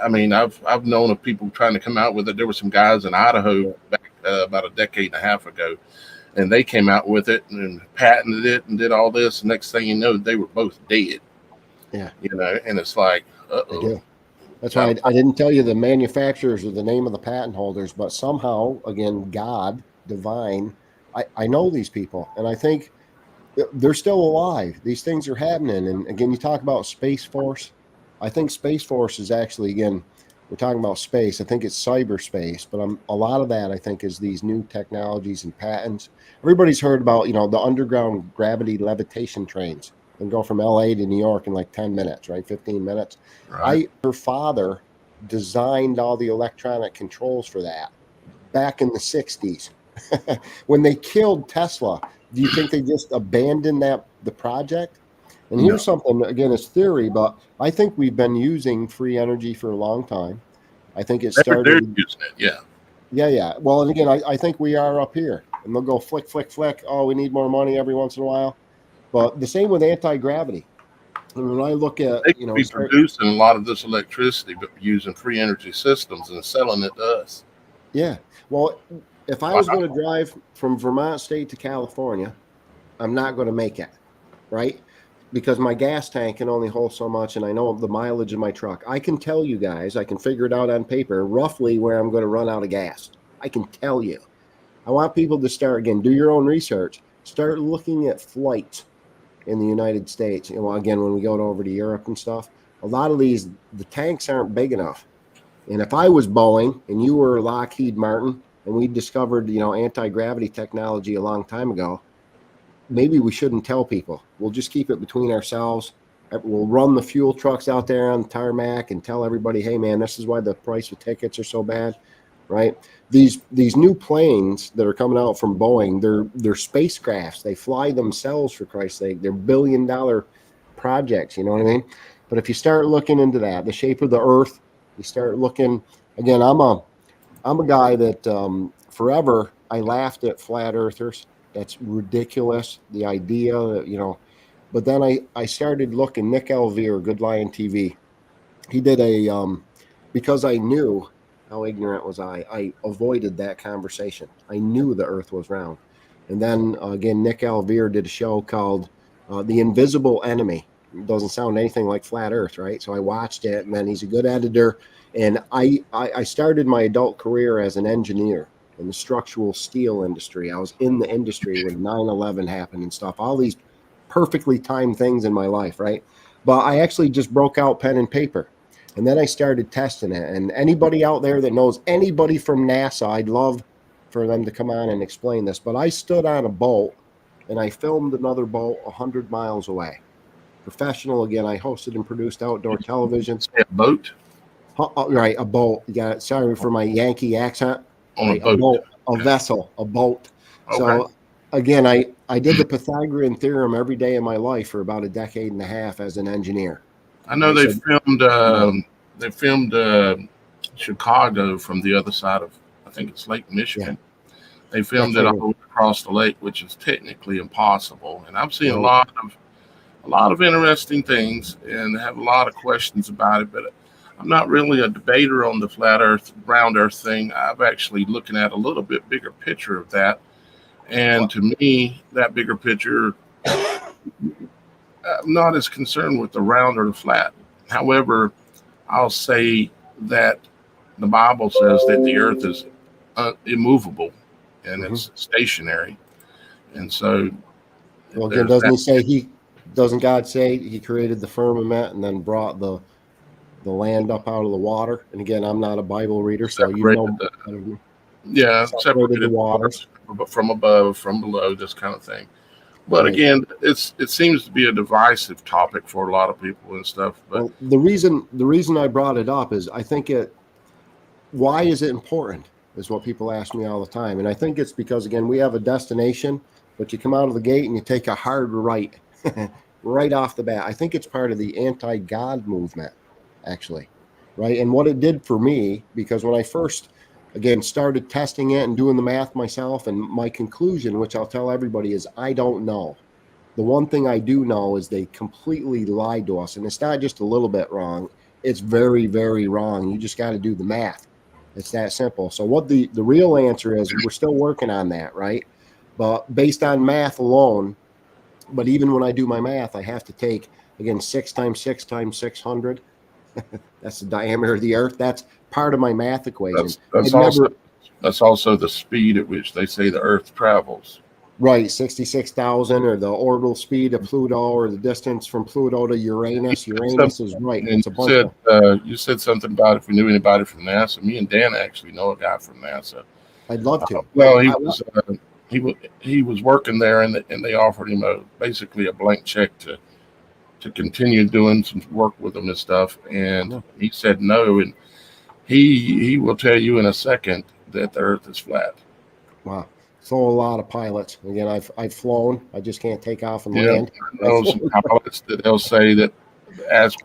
I mean, I've known of people trying to come out with it. There were some guys in Idaho back about a decade and a half ago, and they came out with it and patented it and did all this. And next thing you know, they were both dead. Yeah, and it's like, uh-oh. That's why I didn't tell you the manufacturers or the name of the patent holders, but somehow, again, God, divine, I know these people, and I think they're still alive. These things are happening. And again, you talk about Space Force. I think Space Force is actually, again, we're talking about space. I think it's cyberspace, but a lot of that, I think, is these new technologies and patents. Everybody's heard about, the underground gravity levitation trains and go from LA to New York in like 10 minutes, right? 15 minutes. Right. Her father designed all the electronic controls for that back in the 60s. When they killed Tesla, do you think they just abandoned the project? And here's something, again, it's theory, but I think we've been using free energy for a long time. I think it started. They're using it, Yeah. Well, and again, I think we are up here, and they'll go flick, flick, flick. Oh, we need more money every once in a while. But the same with anti-gravity. And when I look at, they could be producing a lot of this electricity, but using free energy systems and selling it to us. Yeah. Well, if I was going to drive from Vermont State to California, I'm not going to make it, right? Because my gas tank can only hold so much, and I know the mileage of my truck. I can tell you guys, I can figure it out on paper, roughly where I'm going to run out of gas. I can tell you. I want people to start, again, do your own research. Start looking at flights in the United States. Again, when we go over to Europe and stuff, a lot of the tanks aren't big enough. And if I was Boeing and you were Lockheed Martin and we discovered, anti-gravity technology a long time ago, maybe we shouldn't tell people. We'll just keep it between ourselves. We'll run the fuel trucks out there on the tarmac and tell everybody, hey, man, this is why the price of tickets are so bad, right? These new planes that are coming out from Boeing, they're spacecrafts. They fly themselves, for Christ's sake. They're billion-dollar projects, you know what I mean? But if you start looking into that, the shape of the Earth, you start looking, again, I'm a guy that forever I laughed at flat earthers. That's ridiculous, the idea that, but then I started looking. Nick Elvire, Good Lion TV, he did because I knew how ignorant was I avoided that conversation. I knew the earth was round. And then again, Nick Elvire did a show called The Invisible Enemy. It doesn't sound anything like flat earth, right? So I watched it, and then he's a good editor. And I started my adult career as an engineer in the structural steel industry. I was in the industry when 9/11 happened and stuff, all these perfectly timed things in my life, right? But I actually just broke out pen and paper. And then I started testing it. And anybody out there that knows anybody from NASA, I'd love for them to come on and explain this. But I stood on a boat and I filmed another boat 100 miles away. Professional, again, I hosted and produced outdoor television. A boat? Right, a boat. Yeah, sorry for my Yankee accent. Right, a boat. A vessel, a boat. Okay. So again, I did the Pythagorean theorem every day of my life for about a decade and a half as an engineer. I know they filmed Chicago from the other side of, I think it's Lake Michigan. Yeah. They filmed it all across the lake, which is technically impossible. And I've seen a lot of interesting things and have a lot of questions about it, but I'm not really a debater on the flat earth, round earth thing. I'm actually looking at a little bit bigger picture of that. And to me, that bigger picture, I'm not as concerned with the round or the flat. However, I'll say that the Bible says that the earth is immovable and it's stationary. And so, well, again, doesn't God say he created the firmament and then brought the land up out of the water? And again, I'm not a Bible reader, so separated the waters from above, from below, this kind of thing. But Right. again, it seems to be a divisive topic for a lot of people and stuff. But Well, the reason I brought it up is I think why is it important is what people ask me all the time. And I think it's because, again, we have a destination, but you come out of the gate and you take a hard right right off the bat. I think it's part of the anti-God movement, actually, right? And what it did for me, because when I first, again, started testing it and doing the math myself, and my conclusion, which I'll tell everybody, is I don't know. The one thing I do know is they completely lied to us. And it's not just a little bit wrong. It's very, very wrong. You just got to do the math. It's that simple. So what the real answer is, we're still working on that, right? But based on math alone, but even when I do my math, I have to take, again, 6 times 6 times 600. That's the diameter of the earth. That's part of my math equation. That's also the speed at which they say the Earth travels. Right, 66,000, or the orbital speed of Pluto, or the distance from Pluto to Uranus. Uranus is right. And you said something about if we knew anybody from NASA. Me and Dan actually know a guy from NASA. I'd love to. He was working there, and they offered him basically a blank check to continue doing some work with them and stuff. And he said no, and he will tell you in a second that the Earth is flat. Wow. So a lot of pilots. Again, I've flown. I just can't take off and land. I know some pilots that they'll say that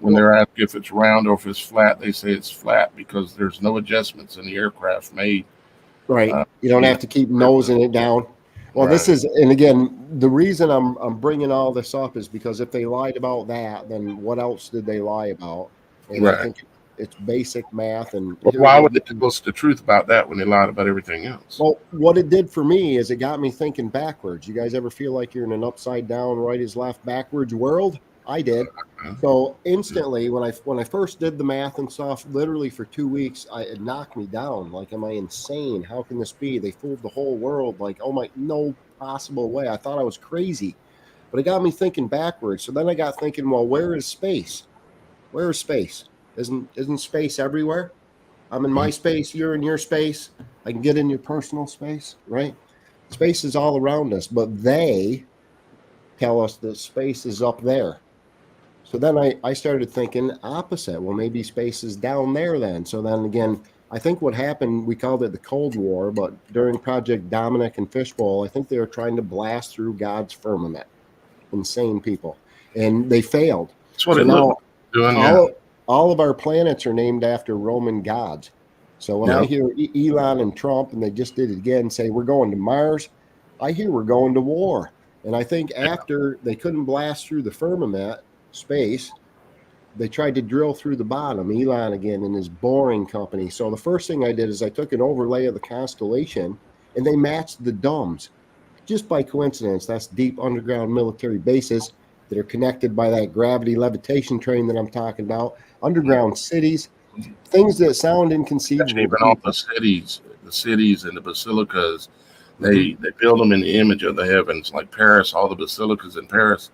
when they're asked if it's round or if it's flat, they say it's flat because there's no adjustments in the aircraft made. Right. You don't have to keep nosing it down. Well, Right. and again, the reason I'm bringing all this up is because if they lied about that, then what else did they lie about? And I think it's basic math. And why would they tell us the truth about that when they lied about everything else? Well, what it did for me is it got me thinking backwards. You guys ever feel like you're in an upside down, right is left, backwards world? I did. So instantly, when I first did the math and stuff, literally for 2 weeks, it knocked me down. Like, am I insane? How can this be? They fooled the whole world. Like, oh my, no possible way. I thought I was crazy. But it got me thinking backwards. So then I got thinking, well, where is space? Where is space? Isn't space everywhere? I'm in my space, you're in your space. I can get in your personal space, right? Space is all around us, but they tell us that space is up there. So then I started thinking opposite. Well, maybe space is down there then. So then again, I think what happened, we called it the Cold War, but during Project Dominic and Fishbowl, I think they were trying to blast through God's firmament. Insane people. And they failed. That's what it looked like doing. All of our planets are named after Roman gods. So when I hear Elon and Trump, and they just did it again, say we're going to Mars, I hear we're going to war. And I think after they couldn't blast through the firmament, space, they tried to drill through the bottom, Elon again in his boring company. So the first thing I did is I took an overlay of the constellation, and they matched the domes. Just by coincidence, that's deep underground military bases that are connected by that gravity levitation train that I'm talking about. Underground cities, things that sound inconceivable. Even all the cities and the basilicas, they build them in the image of the heavens. Like Paris, all the basilicas in Paris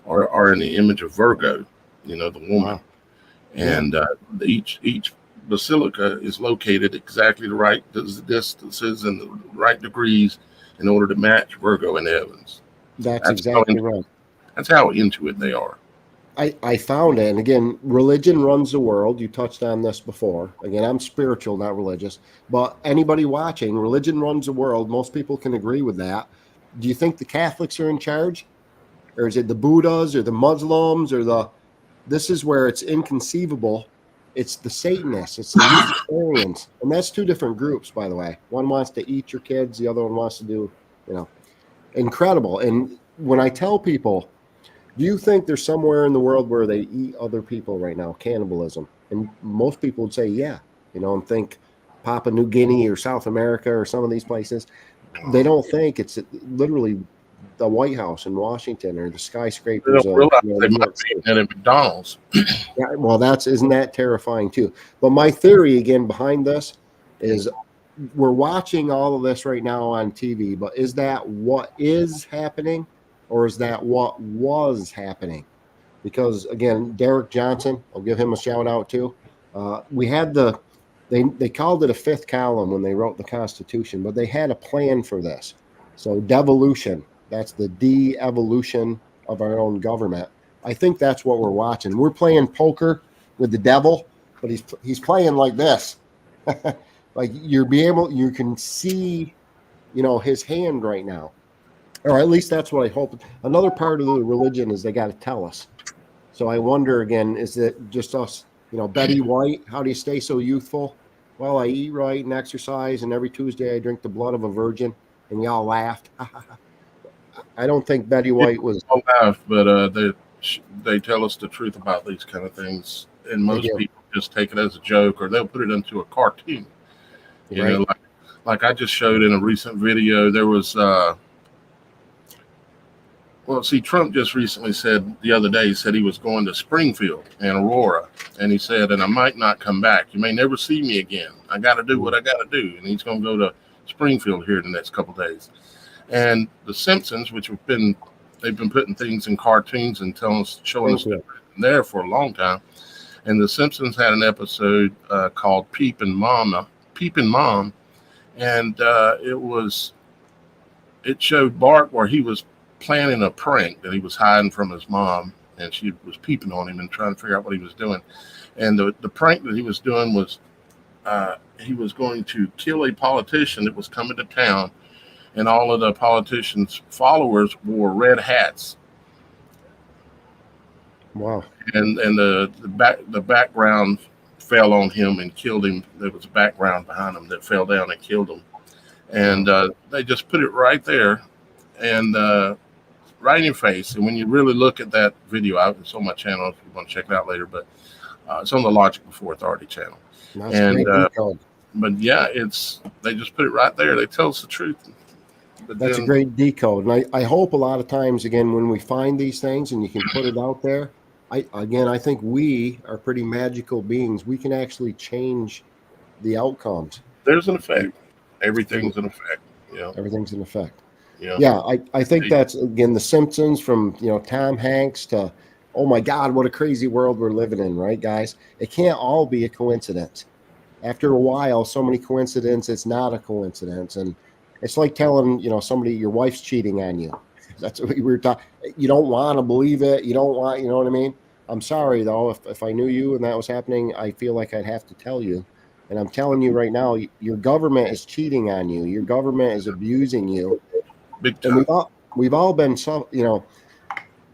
are in the image of Virgo, the woman. And each basilica is located exactly the right distances and the right degrees in order to match Virgo in the heavens. That's exactly right. That's how into it they are. I found it. And again, religion runs the world. You touched on this before. Again, I'm spiritual, not religious. But anybody watching, religion runs the world. Most people can agree with that. Do you think the Catholics are in charge? Or is it the Buddhas or the Muslims or this is where it's inconceivable. It's the Satanists. It's the Luciferians. And that's two different groups, by the way. One wants to eat your kids. The other one wants to do, incredible. And when I tell people, do you think there's somewhere in the world where they eat other people right now? Cannibalism. And most people would say, yeah, and think Papua New Guinea or South America or some of these places. They don't think it's literally the White House in Washington or the skyscrapers. They don't realize they might be at McDonald's. Yeah, well, isn't that terrifying too? But my theory again behind this is we're watching all of this right now on TV, but is that what is happening? Or is that what was happening? Because again, Derek Johnson, I'll give him a shout out too. We had they called it a fifth column when they wrote the Constitution, but they had a plan for this. So devolution, That's the de-evolution of our own government. I think that's what we're watching. We're playing poker with the devil, but he's playing like this. Like you can see, his hand right now. Or at least that's what I hope. Another part of the religion is they got to tell us. So I wonder again, is it just us, Betty White, how do you stay so youthful? Well, I eat right and exercise, and every Tuesday I drink the blood of a virgin, and y'all laughed. I don't think Betty White was. All laugh, but they tell us the truth about these kind of things, and most people just take it as a joke, or they'll put it into a cartoon. You know, like I just showed in a recent video, there was. Well, see, Trump just recently said the other day, he said he was going to Springfield and Aurora. And he said, and I might not come back. You may never see me again. I got to do what I got to do. And he's going to go to Springfield here in the next couple of days. And the Simpsons, which they've been putting things in cartoons and showing us there for a long time. And the Simpsons had an episode called Peep and Mom. And it showed Bart where he was planning a prank that he was hiding from his mom, and she was peeping on him and trying to figure out what he was doing. And the prank that he was doing was he was going to kill a politician that was coming to town, and all of the politician's followers wore red hats. Wow. And the background fell on him and killed him. There was a background behind him that fell down and killed him. And they just put it right there, and right in your face. And when you really look at that video, it's on my channel if you want to check it out later, but it's on the Logic Before Authority channel. But yeah, they just put it right there. They tell us the truth. But that's a great decode. And I hope a lot of times, again, when we find these things and you can put it out there, I think we are pretty magical beings. We can actually change the outcomes. There's an effect. Everything's an effect. Everything's an effect. Yeah, I think that's, again, the Simpsons from, Tom Hanks to, oh my God, what a crazy world we're living in, right, guys? It can't all be a coincidence. After a while, so many coincidences, it's not a coincidence. And it's like telling, somebody your wife's cheating on you. That's what we were talking. You don't want to believe it. You don't want, you know what I mean? I'm sorry, though. If I knew you and that was happening, I feel like I'd have to tell you. And I'm telling you right now, your government is cheating on you. Your government is abusing you. And we've all been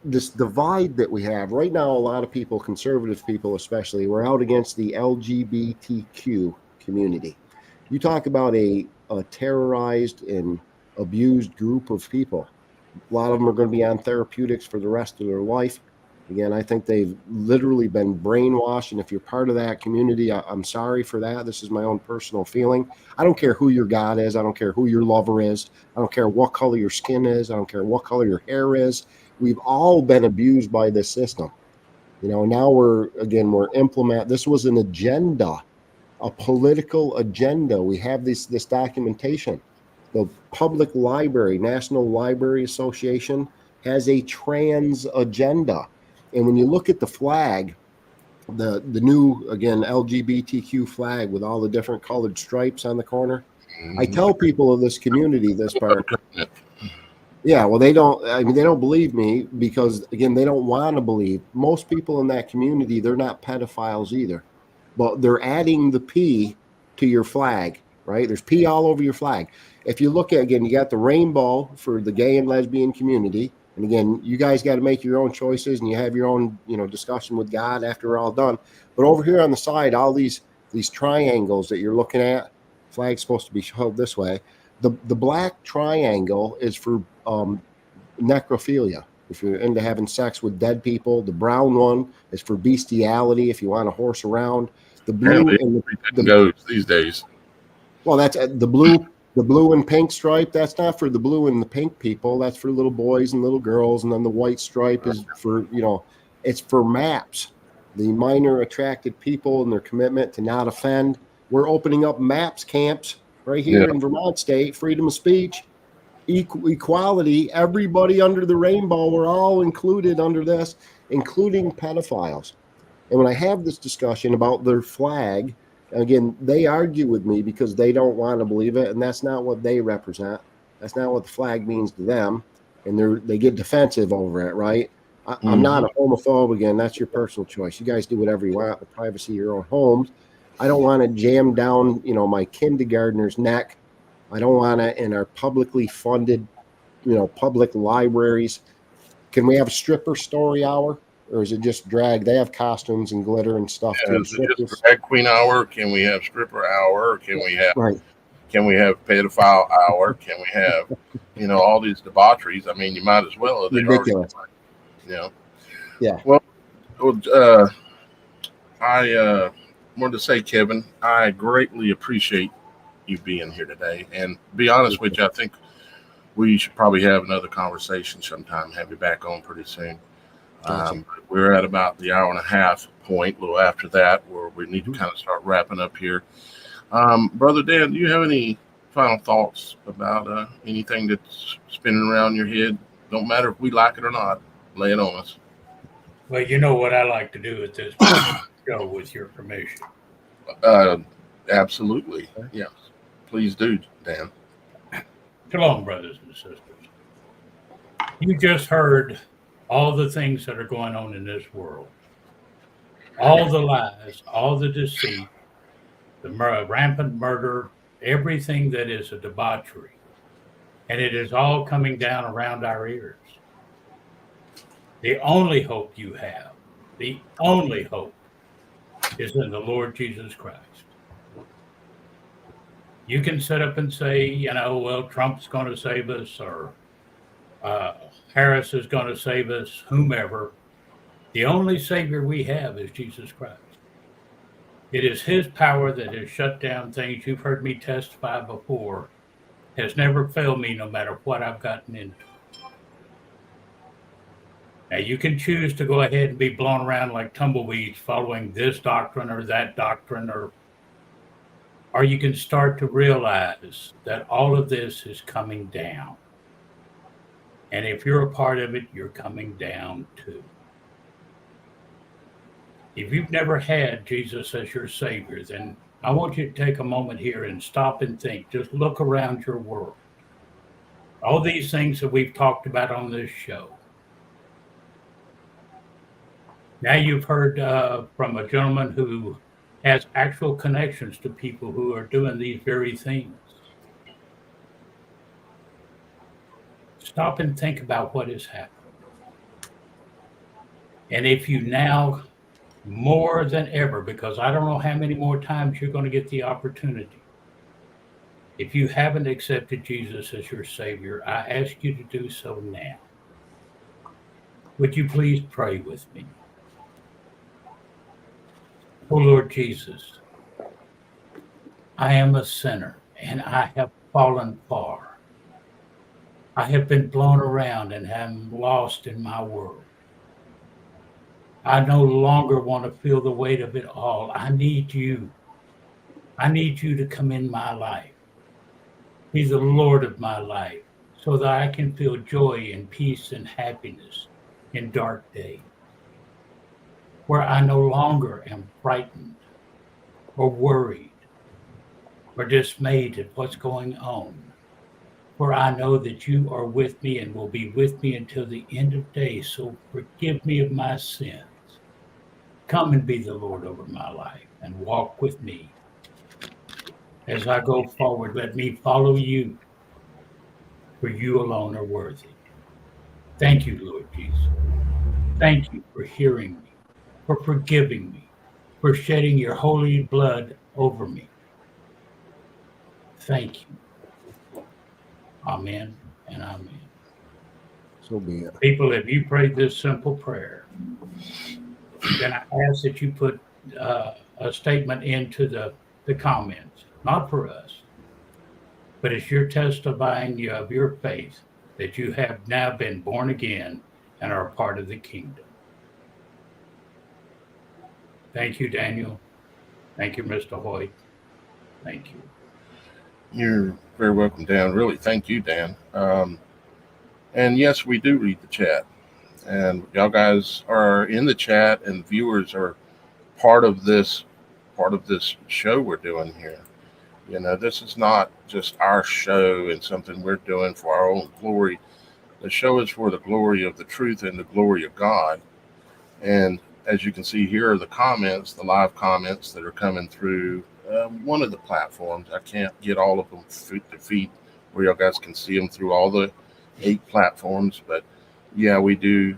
this divide that we have right now. A lot of people, conservative people especially, we're out against the LGBTQ community. You talk about a terrorized and abused group of people. A lot of them are going to be on therapeutics for the rest of their life. Again, I think they've literally been brainwashed. And if you're part of that community, I'm sorry for that. This is my own personal feeling. I don't care who your God is. I don't care who your lover is. I don't care what color your skin is. I don't care what color your hair is. We've all been abused by this system. Now we're implement. This was an agenda, a political agenda. We have this documentation. The Public Library, National Library Association, has a trans agenda. And when you look at the flag, the new, again, LGBTQ flag with all the different colored stripes on the corner, I tell people of this community this part. Yeah, well, they don't believe me because, again, they don't want to believe. Most people in that community, they're not pedophiles either. But they're adding the P to your flag, right? There's P all over your flag. If you look at, again, you got the rainbow for the gay and lesbian community. And again, you guys got to make your own choices and you have your own, discussion with God after we're all done. But over here on the side, all these triangles that you're looking at, flag's supposed to be held this way. The black triangle is for necrophilia, if you're into having sex with dead people. The brown one is for bestiality, if you want to horse around. The blue and the goes these days. Well, that's the blue. The blue and pink stripe, that's not for the blue and the pink people. That's for little boys and little girls. And then the white stripe is for, it's for MAPS, the minor attracted people and their commitment to not offend. We're opening up MAPS camps right here in Vermont State, freedom of speech, equality, everybody under the rainbow. We're all included under this, including pedophiles. And when I have this discussion about their flag, again, they argue with me because they don't want to believe it, and that's not what they represent. That's not what the flag means to them. and they get defensive over it, right? I'm not a homophobe. Again, that's your personal choice. You guys do whatever you want in the privacy of your own homes. I don't want to jam down, my kindergartner's neck. I don't want to in our publicly funded, public libraries. Can we have a stripper story hour, or is it just drag? They have costumes and glitter and stuff Yeah, too. is it just drag queen hour? Can we have stripper hour? Or can we have pedophile hour? Can we have all these debaucheries? I mean, you might as well. Ridiculous. Yeah. Well, I wanted to say, Kevin, I greatly appreciate you being here today. And to be honest with you, I think we should probably have another conversation sometime. Have you back on pretty soon. Gotcha. We're at about the hour and a half point, a little after that, where we need to kind of start wrapping up here. Brother Dan, do you have any final thoughts about anything that's spinning around your head? Don't matter if we like it or not. Lay it on us. Well, you know what I like to do at this show, with your permission. Absolutely. Yes. Please do, Dan. Shalom, brothers and sisters. You just heard all the things that are going on in this world. All the lies, all the deceit, the rampant murder, everything that is a debauchery. And it is all coming down around our ears. The only hope you have, the only hope, is in the Lord Jesus Christ. You can sit up and say, well, Trump's going to save us, or Harris is going to save us, whomever. The only Savior we have is Jesus Christ. It is his power that has shut down things. You've heard me testify before. Has never failed me, no matter what I've gotten into. Now, you can choose to go ahead and be blown around like tumbleweeds following this doctrine or that doctrine, or you can start to realize that all of this is coming down. And if you're a part of it, you're coming down too. If you've never had Jesus as your Savior, then I want you to take a moment here and stop and think. Just look around your world. All these things that we've talked about on this show. Now you've heard from a gentleman who has actual connections to people who are doing these very things. Stop and think about what has happened. And if you now, more than ever, because I don't know how many more times you're going to get the opportunity, if you haven't accepted Jesus as your Savior, I ask you to do so now. Would you please pray with me? Oh, Lord Jesus, I am a sinner and I have fallen far. I have been blown around and am lost in my world. I no longer want to feel the weight of it all. I need you. I need you to come in my life. Be the Lord of my life so that I can feel joy and peace and happiness in dark days, where I no longer am frightened or worried or dismayed at what's going on, for I know that you are with me and will be with me until the end of days. So forgive me of my sins. Come and be the Lord over my life and walk with me. As I go forward, let me follow you, for you alone are worthy. Thank you, Lord Jesus. Thank you for hearing me, for forgiving me, for shedding your holy blood over me. Thank you. Amen and amen. So be it. People, if you prayed this simple prayer, then I ask that you put a statement into the comments, not for us, but it's your testifying of your faith that you have now been born again and are a part of the kingdom. Thank you, Daniel. Thank you, Mr. Hoyt. Thank you. You're very welcome, Dan. Really, thank you, Dan. And yes, we do read the chat. And y'all guys are in the chat, and viewers are part of this show we're doing here. This is not just our show and something we're doing for our own glory. The show is for the glory of the truth and the glory of God. And as you can see here are the comments, the live comments that are coming through one of the platforms. I can't get all of them to feed where y'all guys can see them through all the 8 platforms. But yeah, we do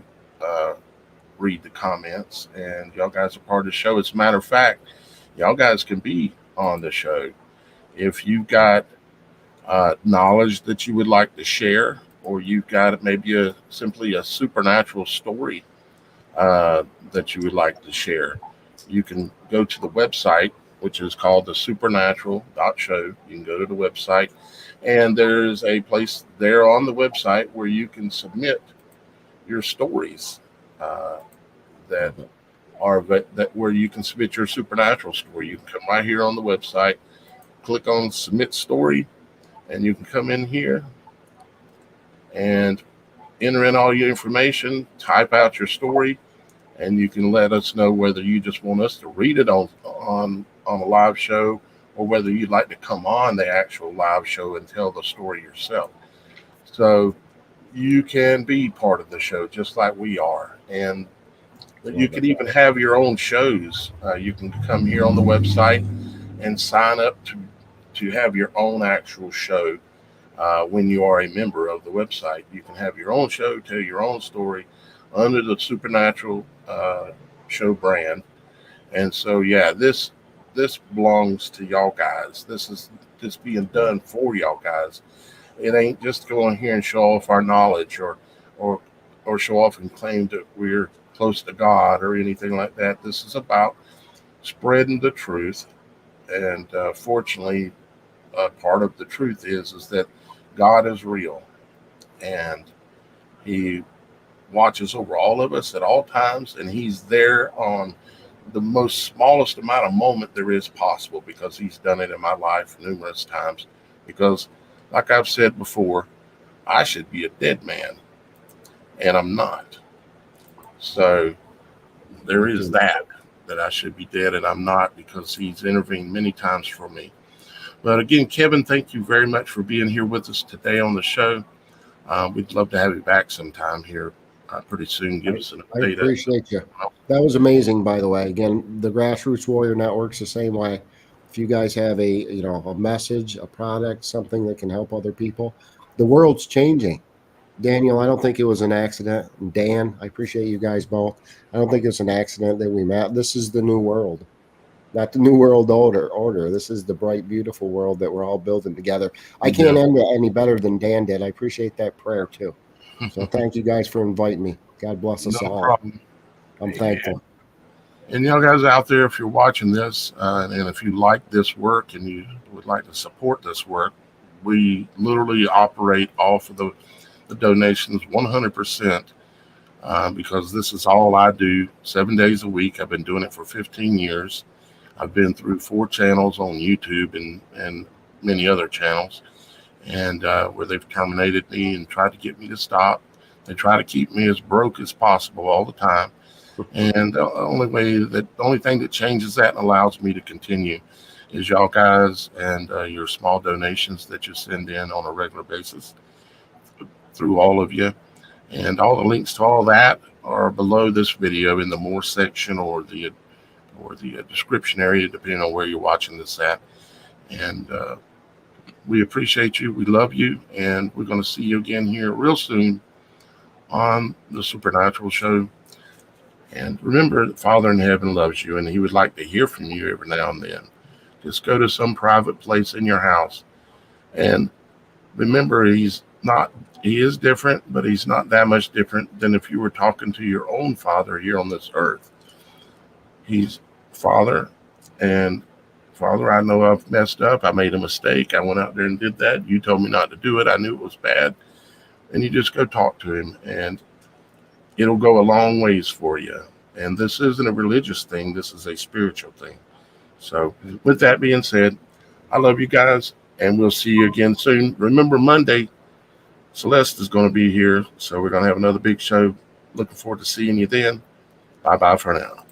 read the comments, and y'all guys are part of the show. As a matter of fact, y'all guys can be on the show if you've got knowledge that you would like to share, or you've got maybe simply a supernatural story that you would like to share. You can go to the website, which is called TheSupernatural.Show. You can go to the website, and there's a place there on the website where you can submit your stories that where you can submit your supernatural story. You can come right here on the website, click on submit story, and you can come in here and enter in all your information, type out your story, and you can let us know whether you just want us to read it on a live show, or whether you'd like to come on the actual live show and tell the story yourself. So you can be part of the show just like we are. And you can even have your own shows. You can come here on the website and sign up to have your own actual show. When you are a member of the website, you can have your own show, tell your own story under the Supernatural Show brand. And so, yeah, this belongs to y'all guys. This is just being done for y'all guys. It ain't just going here and show off our knowledge or show off and claim that we're close to God or anything like that. This is about spreading the truth. And fortunately, part of the truth is that God is real, and He watches over all of us at all times, and He's there on the most smallest amount of moment there is possible, because He's done it in my life numerous times. Because like I've said before, I should be a dead man, and I'm not. So there is that I should be dead and I'm not, because He's intervened many times for me. But again, Kevin, thank you very much for being here with us today on the show. We'd love to have you back sometime here pretty soon. Give us an update. I appreciate you. That was amazing, by the way. Again, the Grassroots Warrior Network's the same way. If you guys have a message, a product, something that can help other people, the world's changing. Daniel, I don't think it was an accident. And Dan, I appreciate you guys both. I don't think it's an accident that we met. This is the new world, not the new world order. This is the bright, beautiful world that we're all building together. I can't end it any better than Dan did. I appreciate that prayer too. So thank you guys for inviting me. God bless us all. Problem. I'm thankful. And y'all guys out there, if you're watching this, and if you like this work and you would like to support this work, we literally operate off of the donations 100%, because this is all I do 7 days a week. I've been doing it for 15 years. I've been through 4 channels on YouTube and many other channels, and where they've terminated me and tried to get me to stop. They try to keep me as broke as possible all the time. And the only thing that changes that and allows me to continue is y'all guys and your small donations that you send in on a regular basis through all of you. And all the links to all that are below this video in the more section or the description area, depending on where you're watching this at. And we appreciate you. We love you. And we're going to see you again here real soon on the Supernatural Show. And remember that Father in heaven loves you, and He would like to hear from you every now and then. Just go to some private place in your house and remember He is different, but He's not that much different than if you were talking to your own Father here on this earth. He's Father, and Father, I know I've messed up. I made a mistake. I went out there and did that. You told me not to do it. I knew it was bad. And you just go talk to Him, and it'll go a long ways for you. And this isn't a religious thing. This is a spiritual thing. So with that being said, I love you guys, and we'll see you again soon. Remember, Monday, Celeste is going to be here. So we're going to have another big show. Looking forward to seeing you then. Bye-bye for now.